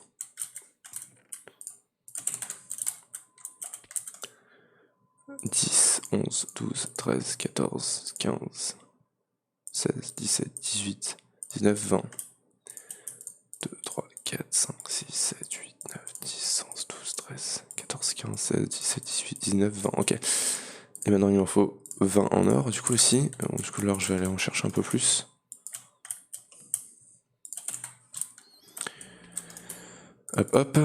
10, 11, 12, 13, 14, 15, 16, 17, 18, 19, 20. 2, 3, 4, 5, 6, 7, 8, 9, 10, 11, 12, 13, 14, 15, 16, 17, 18, 19, 20. Ok. Et maintenant, il m'en faut 20 en or, du coup, aussi. Du coup, l'or, je vais aller en chercher un peu plus. Hop, hop.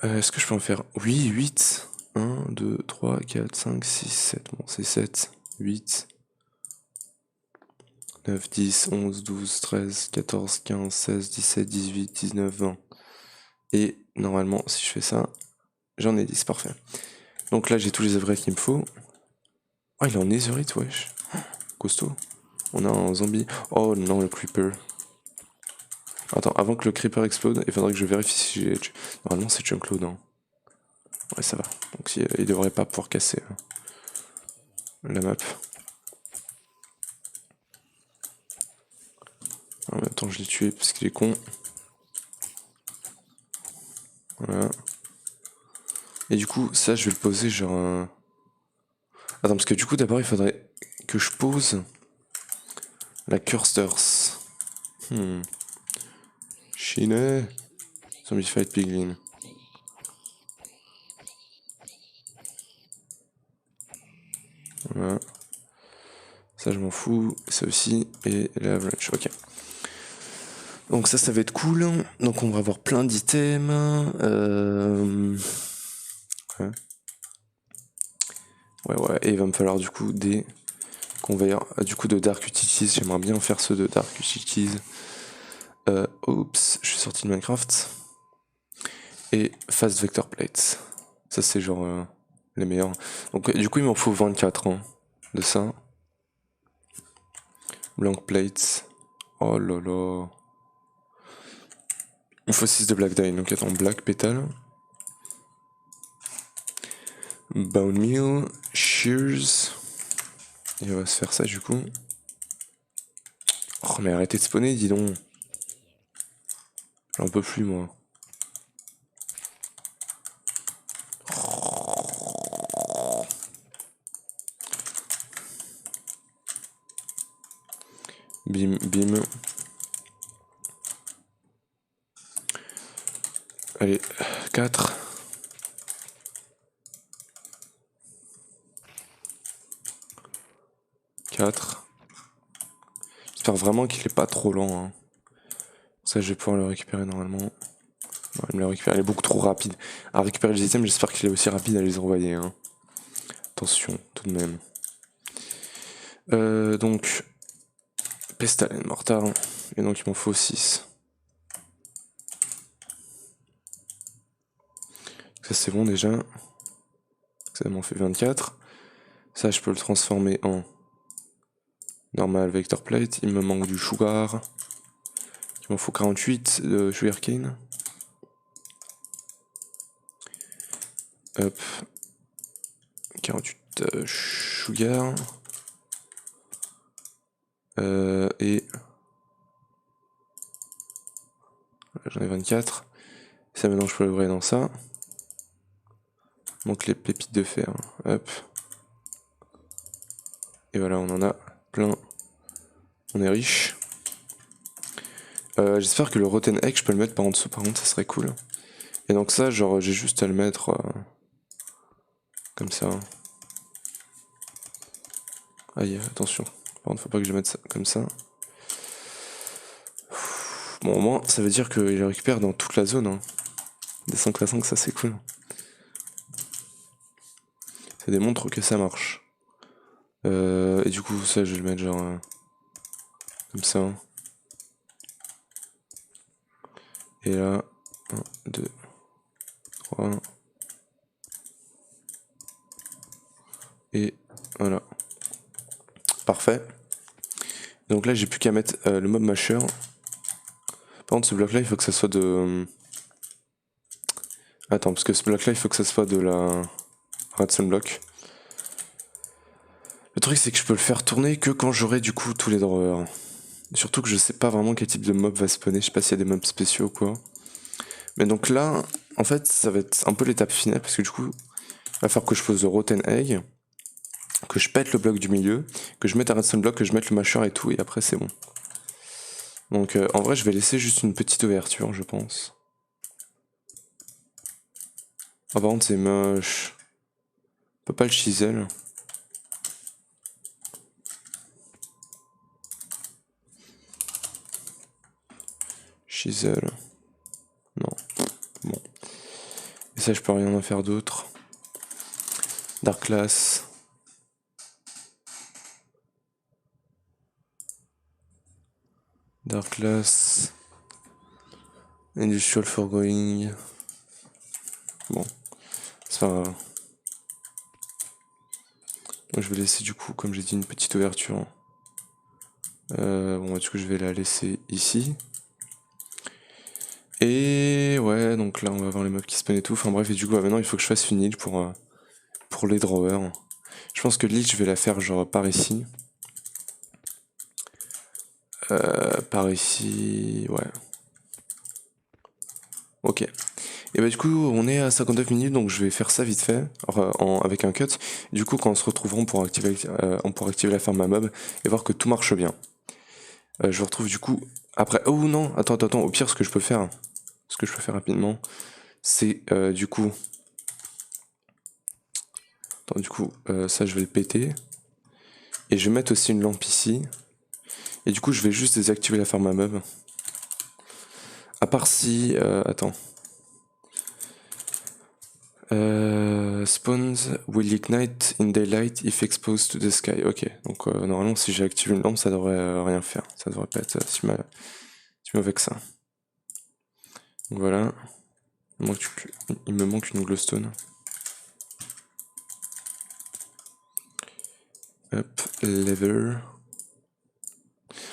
Est-ce que je peux en faire? Oui, 8. 1, 2, 3, 4, 5, 6, 7. Bon, c'est 7, 8, 9, 10, 11, 12, 13, 14, 15, 16, 17, 18, 19, 20. Et normalement, si je fais ça, j'en ai 10, parfait. Donc là, j'ai tous les upgrades qu'il me faut. Oh, il est en netherite, wesh. Costaud. On a un zombie. Oh non, le creeper. Attends, avant que le creeper explode, il faudrait que je vérifie si j'ai... Normalement, c'est Junkload, hein. Ouais, ça va. Donc il devrait pas pouvoir casser la map. En même temps, je l'ai tué parce qu'il est con. Voilà. Et du coup, ça, je vais le poser genre... Attends, parce que du coup, d'abord, il faudrait que je pose la Cursters. Chiné. Zombie fight piglin. Voilà. Ça je m'en fous. Ça aussi. Et la avalanche. Ok. Donc ça va être cool. Donc on va avoir plein d'items. Ouais. Et il va me falloir du coup des conveyors. Du coup de Dark Utilities. J'aimerais bien faire ceux de Dark Utilities. Oups, je suis sorti de Minecraft. Et Fast Vector Plates. Ça c'est genre les meilleurs. Donc du coup il m'en faut 24 de ça. Blank Plates. Oh là là. Il faut 6 de Black Dye. Donc attends, Black Petal. Bone Meal. Shears. Et on va se faire ça du coup. Oh mais arrêtez de spawner, dis donc. J'en peux plus moi. Bim, bim. Allez, 4. J'espère vraiment qu'il est pas trop lent. Hein. Ça, je vais pouvoir le récupérer normalement. Non, il me l'a récupéré, il est beaucoup trop rapide. À récupérer les items, j'espère qu'il est aussi rapide à les envoyer. Hein. Attention, tout de même. Donc, Pestal Mortar. Et donc, il m'en faut 6. Ça, c'est bon déjà. Ça m'en fait 24. Ça, je peux le transformer en normal vector plate. Il me manque du sugar. Il m'en faut 48 de sugarcane. Hop. 48 sugar. Et j'en ai 24. Ça maintenant je peux l'ouvrir dans ça. Donc les pépites de fer. Hop. Et voilà, on en a plein. On est riche. J'espère que le Rotten Egg, je peux le mettre par en dessous, par contre, ça serait cool. Et donc ça, genre, j'ai juste à le mettre comme ça. Aïe, attention. Par contre, faut pas que je mette ça comme ça. Bon, au moins, ça veut dire qu'il le récupère dans toute la zone. Hein. Des 5 à 5, ça c'est cool. Ça démontre que ça marche. Et du coup, ça, je vais le mettre genre comme ça. Et là, 1, 2, 3. Et voilà. Parfait. Donc là, j'ai plus qu'à mettre le mob masher. Par contre, ce bloc là, il faut que ça soit de. Attends, parce que ce bloc là, il faut que ça soit de la redstone block. Le truc, c'est que je peux le faire tourner que quand j'aurai du coup tous les drawers. Surtout que je sais pas vraiment quel type de mob va spawner. Je sais pas s'il y a des mobs spéciaux ou quoi. Mais donc là, en fait, ça va être un peu l'étape finale parce que du coup, il va falloir que je pose le rotten egg, que je pète le bloc du milieu, que je mette un redstone block, que je mette le masher et tout, et après c'est bon. Donc en vrai, je vais laisser juste une petite ouverture, je pense. Ah, par contre, c'est moche. On peut pas le chisel. Chisel. Non. Bon. Et ça, je peux rien en faire d'autre. Dark Class. Dark Class. Industrial Foregoing. Bon. C'est pas grave. Donc je vais laisser du coup, comme j'ai dit, une petite ouverture. Bon, du coup, je vais la laisser ici. Et ouais, donc là, on va avoir les mobs qui spawnent et tout. Enfin bref, et du coup, maintenant, il faut que je fasse une île pour les drawers. Je pense que l'île, je vais la faire genre par ici. Par ici, ouais. Ok. Et bah du coup, on est à 59 minutes, donc je vais faire ça vite fait, avec un cut. Du coup, quand on se retrouvera, on pourra activer la ferme à mob et voir que tout marche bien. Je vous retrouve du coup Après, oh non, attends, au pire, ce que je peux faire rapidement, c'est du coup... Attends, du coup, ça je vais le péter. Et je vais mettre aussi une lampe ici. Et du coup, je vais juste désactiver la ferme à meubles. À part si... attends. Spawns will ignite in daylight if exposed to the sky. Ok, donc normalement, si j'ai activé une lampe, ça devrait rien faire. Ça devrait pas être si mauvais que ça. Donc voilà. Il me manque une glowstone. Hop, lever.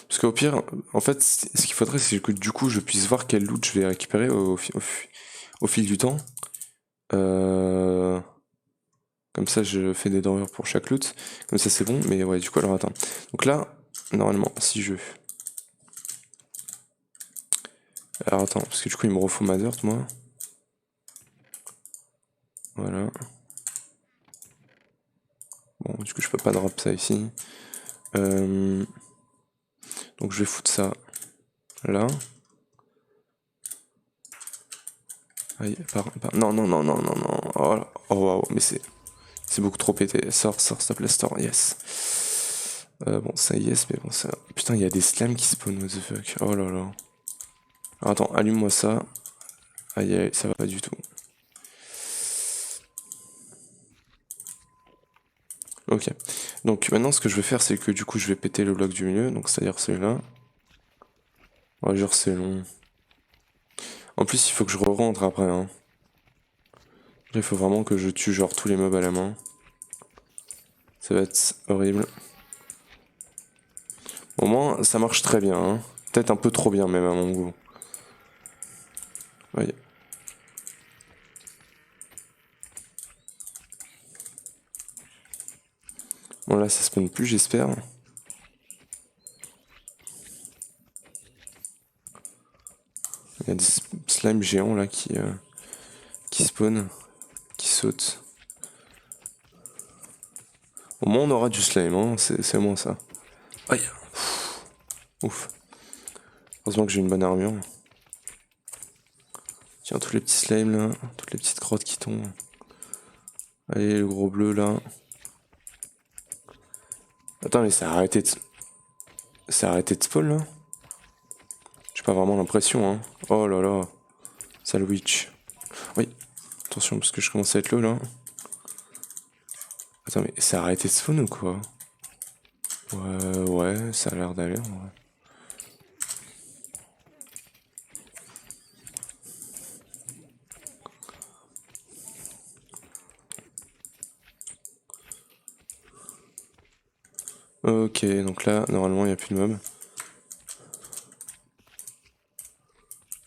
Parce qu'au pire, en fait, ce qu'il faudrait, c'est que du coup, je puisse voir quel loot je vais récupérer au fil du temps. Comme ça, je fais des dorures pour chaque loot. Comme ça, c'est bon. Mais ouais, du coup, alors attends. Donc là, normalement, si je... Alors attends, parce que du coup, il me refaut ma dirt, moi. Voilà. Bon, du coup, je peux pas drop ça ici. Donc je vais foutre ça là. Aïe, non. Oh, là. Oh waouh, mais c'est beaucoup trop pété. Sors, s'il te plaît, sort, yes. Bon, ça yes, mais bon, ça. Putain, il y a des slams qui spawnent, what the fuck. Oh là là. Alors, attends, allume-moi ça. Aïe, ça va pas du tout. Ok. Donc maintenant, ce que je vais faire, c'est que du coup, je vais péter le bloc du milieu. Donc, c'est-à-dire celui-là. Ouais, genre, c'est long. En plus, il faut que je re-rentre après, hein. Il faut vraiment que je tue genre tous les mobs à la main. Ça va être horrible. Au moins, ça marche très bien, hein. Peut-être un peu trop bien même à mon goût. Ouais. Bon là, ça spawn plus, j'espère. Il y a des slimes géants là qui spawnent, qui sautent. Au moins, on aura du slime, hein. C'est au moins ça. Aïe. Ouf. Heureusement que j'ai une bonne armure. Tiens, tous les petits slimes là, toutes les petites crottes qui tombent. Allez, le gros bleu là. Attends, mais ça a arrêté de... Ça a arrêté de spawn là? J'ai pas vraiment l'impression, hein. Oh là là. Sale witch. Oui. Attention, parce que je commence à être low là. Attends, mais ça a arrêté de spawn ou quoi? Ouais, ça a l'air d'aller. Ouais. Ok, donc là, normalement, il n'y a plus de mobs.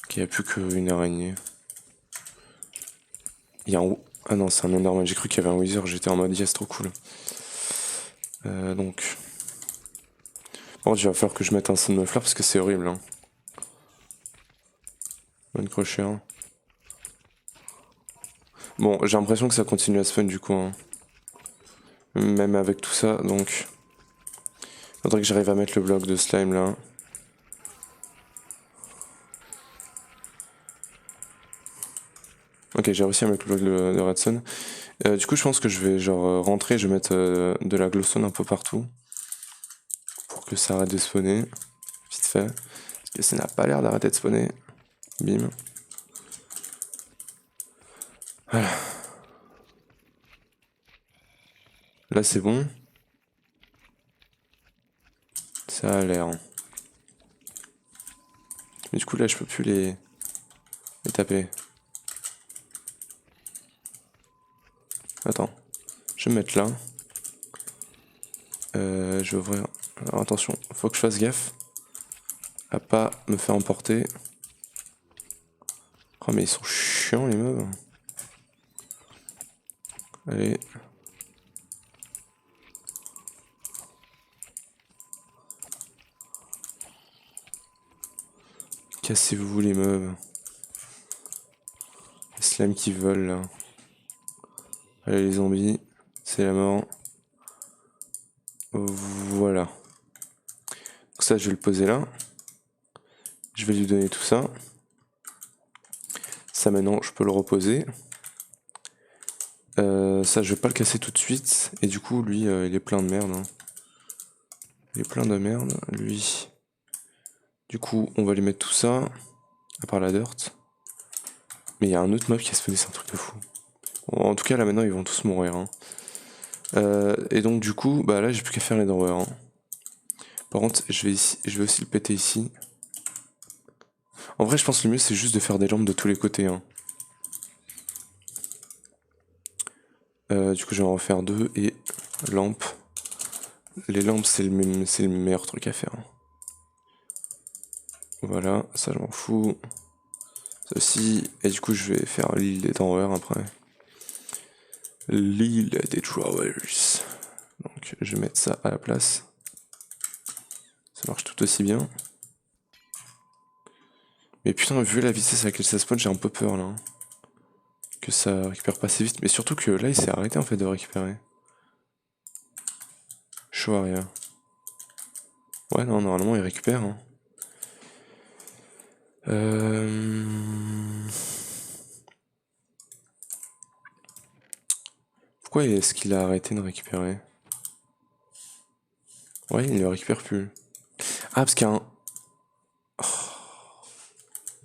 Ok, il n'y a plus qu'une araignée. Il y a un... Ah non, c'est un Enderman. J'ai cru qu'il y avait un Wither. J'étais en mode yes, trop cool. Donc... Bon, il va falloir que je mette un son de fleur parce que c'est horrible. Hein. Bonne crochet. Hein. Bon, j'ai l'impression que ça continue à spawn du coup. Hein. Même avec tout ça, donc... Faudrait que j'arrive à mettre le bloc de slime là. Ok, j'ai réussi à mettre le bloc de redstone. Du coup, je pense que je vais genre rentrer, je vais mettre de la glowstone un peu partout. Pour que ça arrête de spawner. Vite fait. Parce que ça n'a pas l'air d'arrêter de spawner. Bim. Voilà. Là, c'est bon. Ça a l'air. Mais du coup, là, je peux plus les taper. Attends. Je vais me mettre là. Je vais ouvrir. Alors, attention, faut que je fasse gaffe à pas me faire emporter. Oh, mais ils sont chiants, les meufs. Allez. Cassez-vous, les meufs. Les slimes qui volent, là. Allez, les zombies. C'est la mort. Voilà. Donc ça, je vais le poser là. Je vais lui donner tout ça. Ça maintenant je peux le reposer. Ça je vais pas le casser tout de suite. Et du coup lui il est plein de merde. Hein. Il est plein de merde. Lui. Du coup on va lui mettre tout ça. À part la dirt. Mais il y a un autre mob qui a spawné, c'est un truc de fou. En tout cas là maintenant ils vont tous mourir. Hein. Et donc du coup bah là j'ai plus qu'à faire les dormeurs. Hein. Par contre je vais aussi le péter ici. En vrai je pense que le mieux c'est juste de faire des lampes de tous les côtés. Hein. Du coup je vais en refaire 2 et lampes. Les lampes c'est le meilleur truc à faire. Hein. Voilà, ça je m'en fous. Ça aussi. Et du coup je vais faire l'île des drawers après. L'île des drawers. Donc je vais mettre ça à la place. Ça marche tout aussi bien. Mais putain, vu la vitesse à laquelle ça spawn, j'ai un peu peur là. Hein. Que ça récupère pas assez vite. Mais surtout que là, il s'est arrêté en fait de récupérer. Chaud arrière. Ouais, non, normalement, il récupère. Hein. Pourquoi est-ce qu'il a arrêté de récupérer? Ouais, il ne le récupère plus. Ah, parce qu'il y a un... Oh.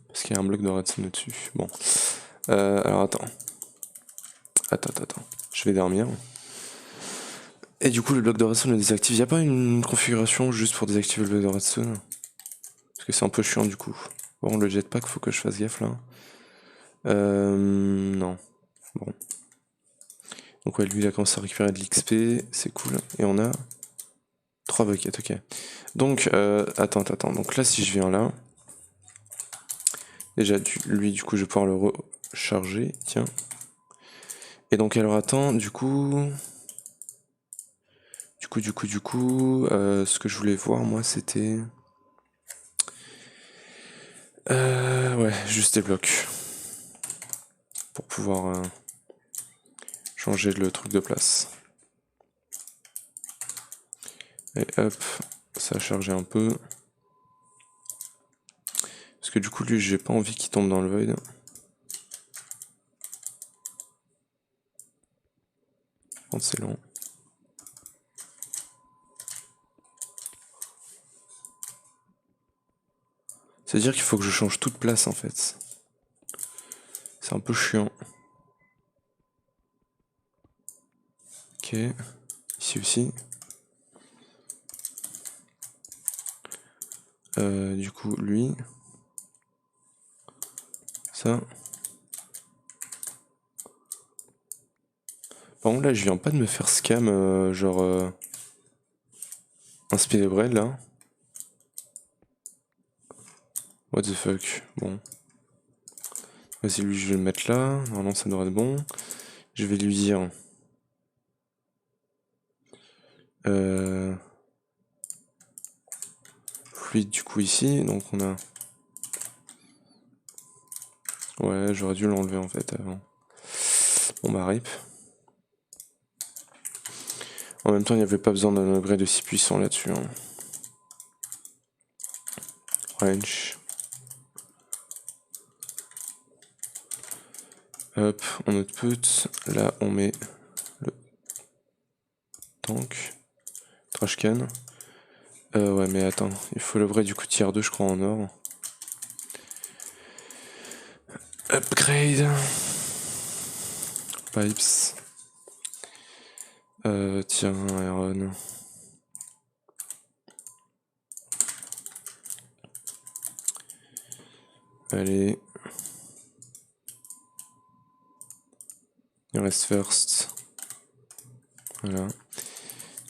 Parce qu'il y a un bloc de redstone au-dessus. Bon. Alors attends. Attends. Je vais dormir. Et du coup, le bloc de redstone le désactive. Y a pas une configuration juste pour désactiver le bloc de redstone? Parce que c'est un peu chiant du coup. Bon, le jetpack, faut que je fasse gaffe là. Non. Bon. Donc ouais, lui il a commencé à récupérer de l'XP, c'est cool. Et on a 3 buckets, ok. Donc, attends. Donc là, si je viens là, déjà, lui, du coup, je vais pouvoir le recharger, tiens. Et donc, alors, attends, du coup, ce que je voulais voir, moi, c'était... ouais, juste des blocs. Pour pouvoir changer le truc de place. Et hop, ça a chargé un peu. Parce que du coup, lui, j'ai pas envie qu'il tombe dans le void. C'est long. C'est-à-dire qu'il faut que je change toute place en fait. C'est un peu chiant. Ok. Ici aussi. Du coup, lui. Ça. Par contre, là, je viens pas de me faire scam, genre... inspiré bread, là. What the fuck. Bon. Vas-y, lui, je vais le mettre là. Normalement, ça devrait être bon. Je vais lui dire... fluide, du coup, ici. Donc, on a... Ouais, j'aurais dû l'enlever, en fait, avant. Bon, bah, rip. En même temps, il n'y avait pas besoin d'un upgrade aussi puissant là-dessus. Hein. Range. Hop, on output. Là, on met le tank. Trash can. Ouais, mais attends, il faut l'upgrade du coup tier 2, je crois, en or. Upgrade. Pipes. Tiens, iron. Allez. Il reste first. Voilà.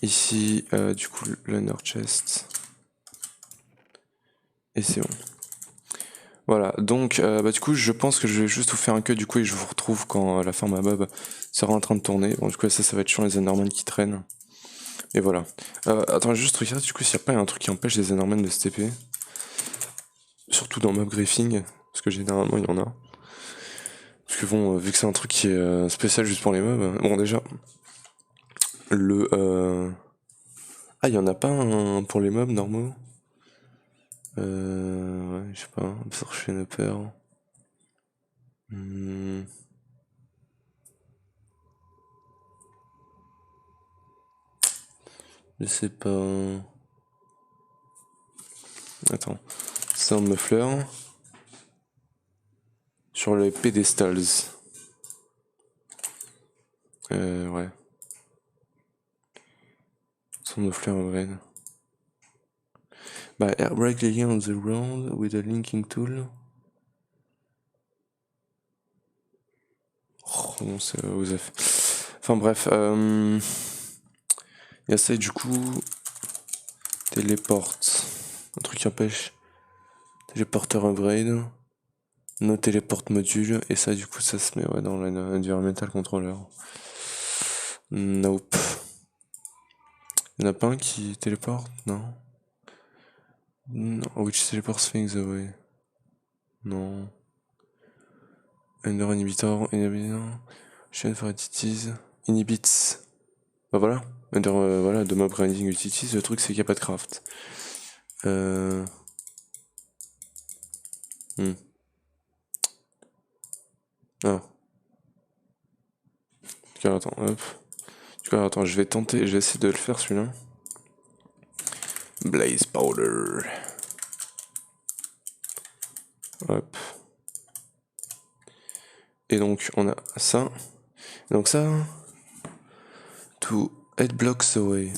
Ici, du coup, l'under chest. Et c'est bon. Voilà, donc bah, du coup je pense que je vais juste vous faire un cut du coup et je vous retrouve quand la ferme à Bob sera en train de tourner. Bon du coup ça va être chiant les Endermen qui traînent. Et voilà. Attends, juste regarde du coup s'il n'y a pas un truc qui empêche les Endermen de se TP. Surtout dans Mob Griefing, parce que généralement il y en a. Parce que bon, vu que c'est un truc qui est spécial juste pour les mobs, bon déjà, le... Ah, il y en a pas un pour les mobs normaux? Ouais, je sais pas, Absorption Upper. Je sais pas. Attends. Sound Muffler. Sur les pedestals. Ouais. Sound Muffler upgrade. Bah, air brake layer on the ground with a linking tool. Oh non, c'est Osef. Enfin bref, il y a ça et du coup, téléporte. Un truc qui empêche. Téléporteur upgrade. No téléporte module. Et ça, du coup, ça se met ouais, dans l'environmental controller. Nope. Y'en a pas un qui téléporte? Non. No, which teleports things away? Non. Under inhibitor, chain for entities, inhibits. Bah voilà. Under, voilà, de mob grinding utilities, le truc c'est qu'il n'y a pas de craft. Ah. Du coup, attends, hop. Du coup, attends, je vais tenter, je vais essayer de le faire celui-là. Blaze Powder. Hop. Et donc, on a ça. Donc ça. To 8 blocks away.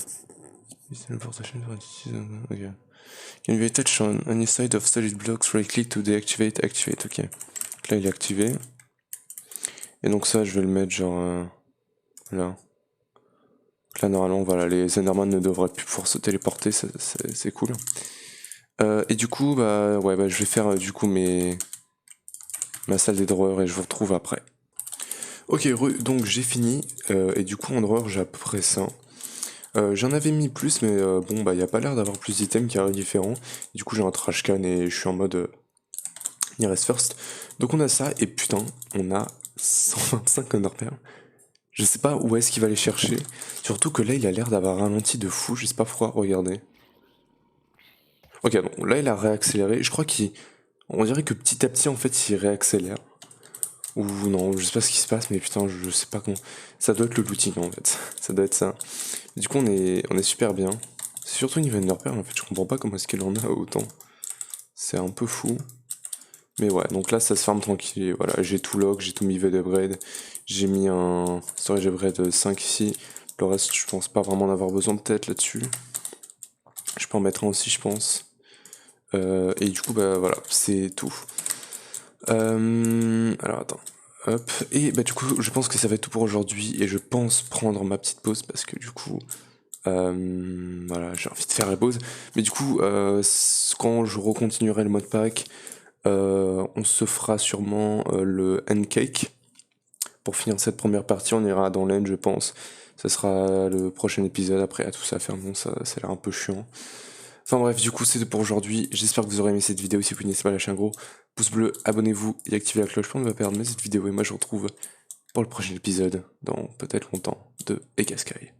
Okay. Can be touched on any side of solid blocks, right click to deactivate, activate, ok. Donc là il est activé. Et donc ça je vais le mettre genre là. Donc là normalement voilà, les Enderman ne devraient plus pouvoir se téléporter, c'est cool. Et du coup bah ouais bah je vais faire du coup ma salle des drawers et je vous retrouve après. Ok donc j'ai fini et du coup en drawer j'ai à peu près ça. J'en avais mis plus mais bon bah y a pas l'air d'avoir plus d'items qui est différent. Du coup j'ai un trash can et je suis en mode il reste first. Donc on a ça et putain on a 125 Underpearl. Je sais pas où est-ce qu'il va les chercher. Surtout que là il a l'air d'avoir ralenti de fou, je sais pas pourquoi, regardez. Ok donc là il a réaccéléré, je crois on dirait que petit à petit en fait il réaccélère. Ou non, je sais pas ce qui se passe mais putain je sais pas comment. Ça doit être le looting en fait, ça doit être ça. Du coup on est super bien. C'est surtout niveau Underpearl en fait, je comprends pas comment est-ce qu'il en a autant. C'est un peu fou. Mais ouais, donc là ça se farme tranquille, voilà, j'ai tout log, j'ai tout mis d'upgrade, j'ai mis un storage upgrade 5 ici, le reste je pense pas vraiment en avoir besoin peut-être là-dessus. Je peux en mettre un aussi je pense. Et du coup bah voilà, c'est tout. Alors attends, hop, et bah du coup je pense que ça va être tout pour aujourd'hui et je pense prendre ma petite pause parce que du coup... voilà, j'ai envie de faire la pause. Mais du coup, quand je recontinuerai le mode pack, on se fera sûrement le end cake. Pour finir cette première partie, on ira dans l'end, je pense. Ça sera le prochain épisode. Après, à tout ça à faire, bon, ça a l'air un peu chiant. Enfin bref, du coup, c'est tout pour aujourd'hui. J'espère que vous aurez aimé cette vidéo. Si vous n'hésitez pas à lâcher un gros pouce bleu, abonnez-vous et activez la cloche pour ne pas perdre cette vidéo. Et moi, je vous retrouve pour le prochain épisode, dans peut-être longtemps, de Ega Sky.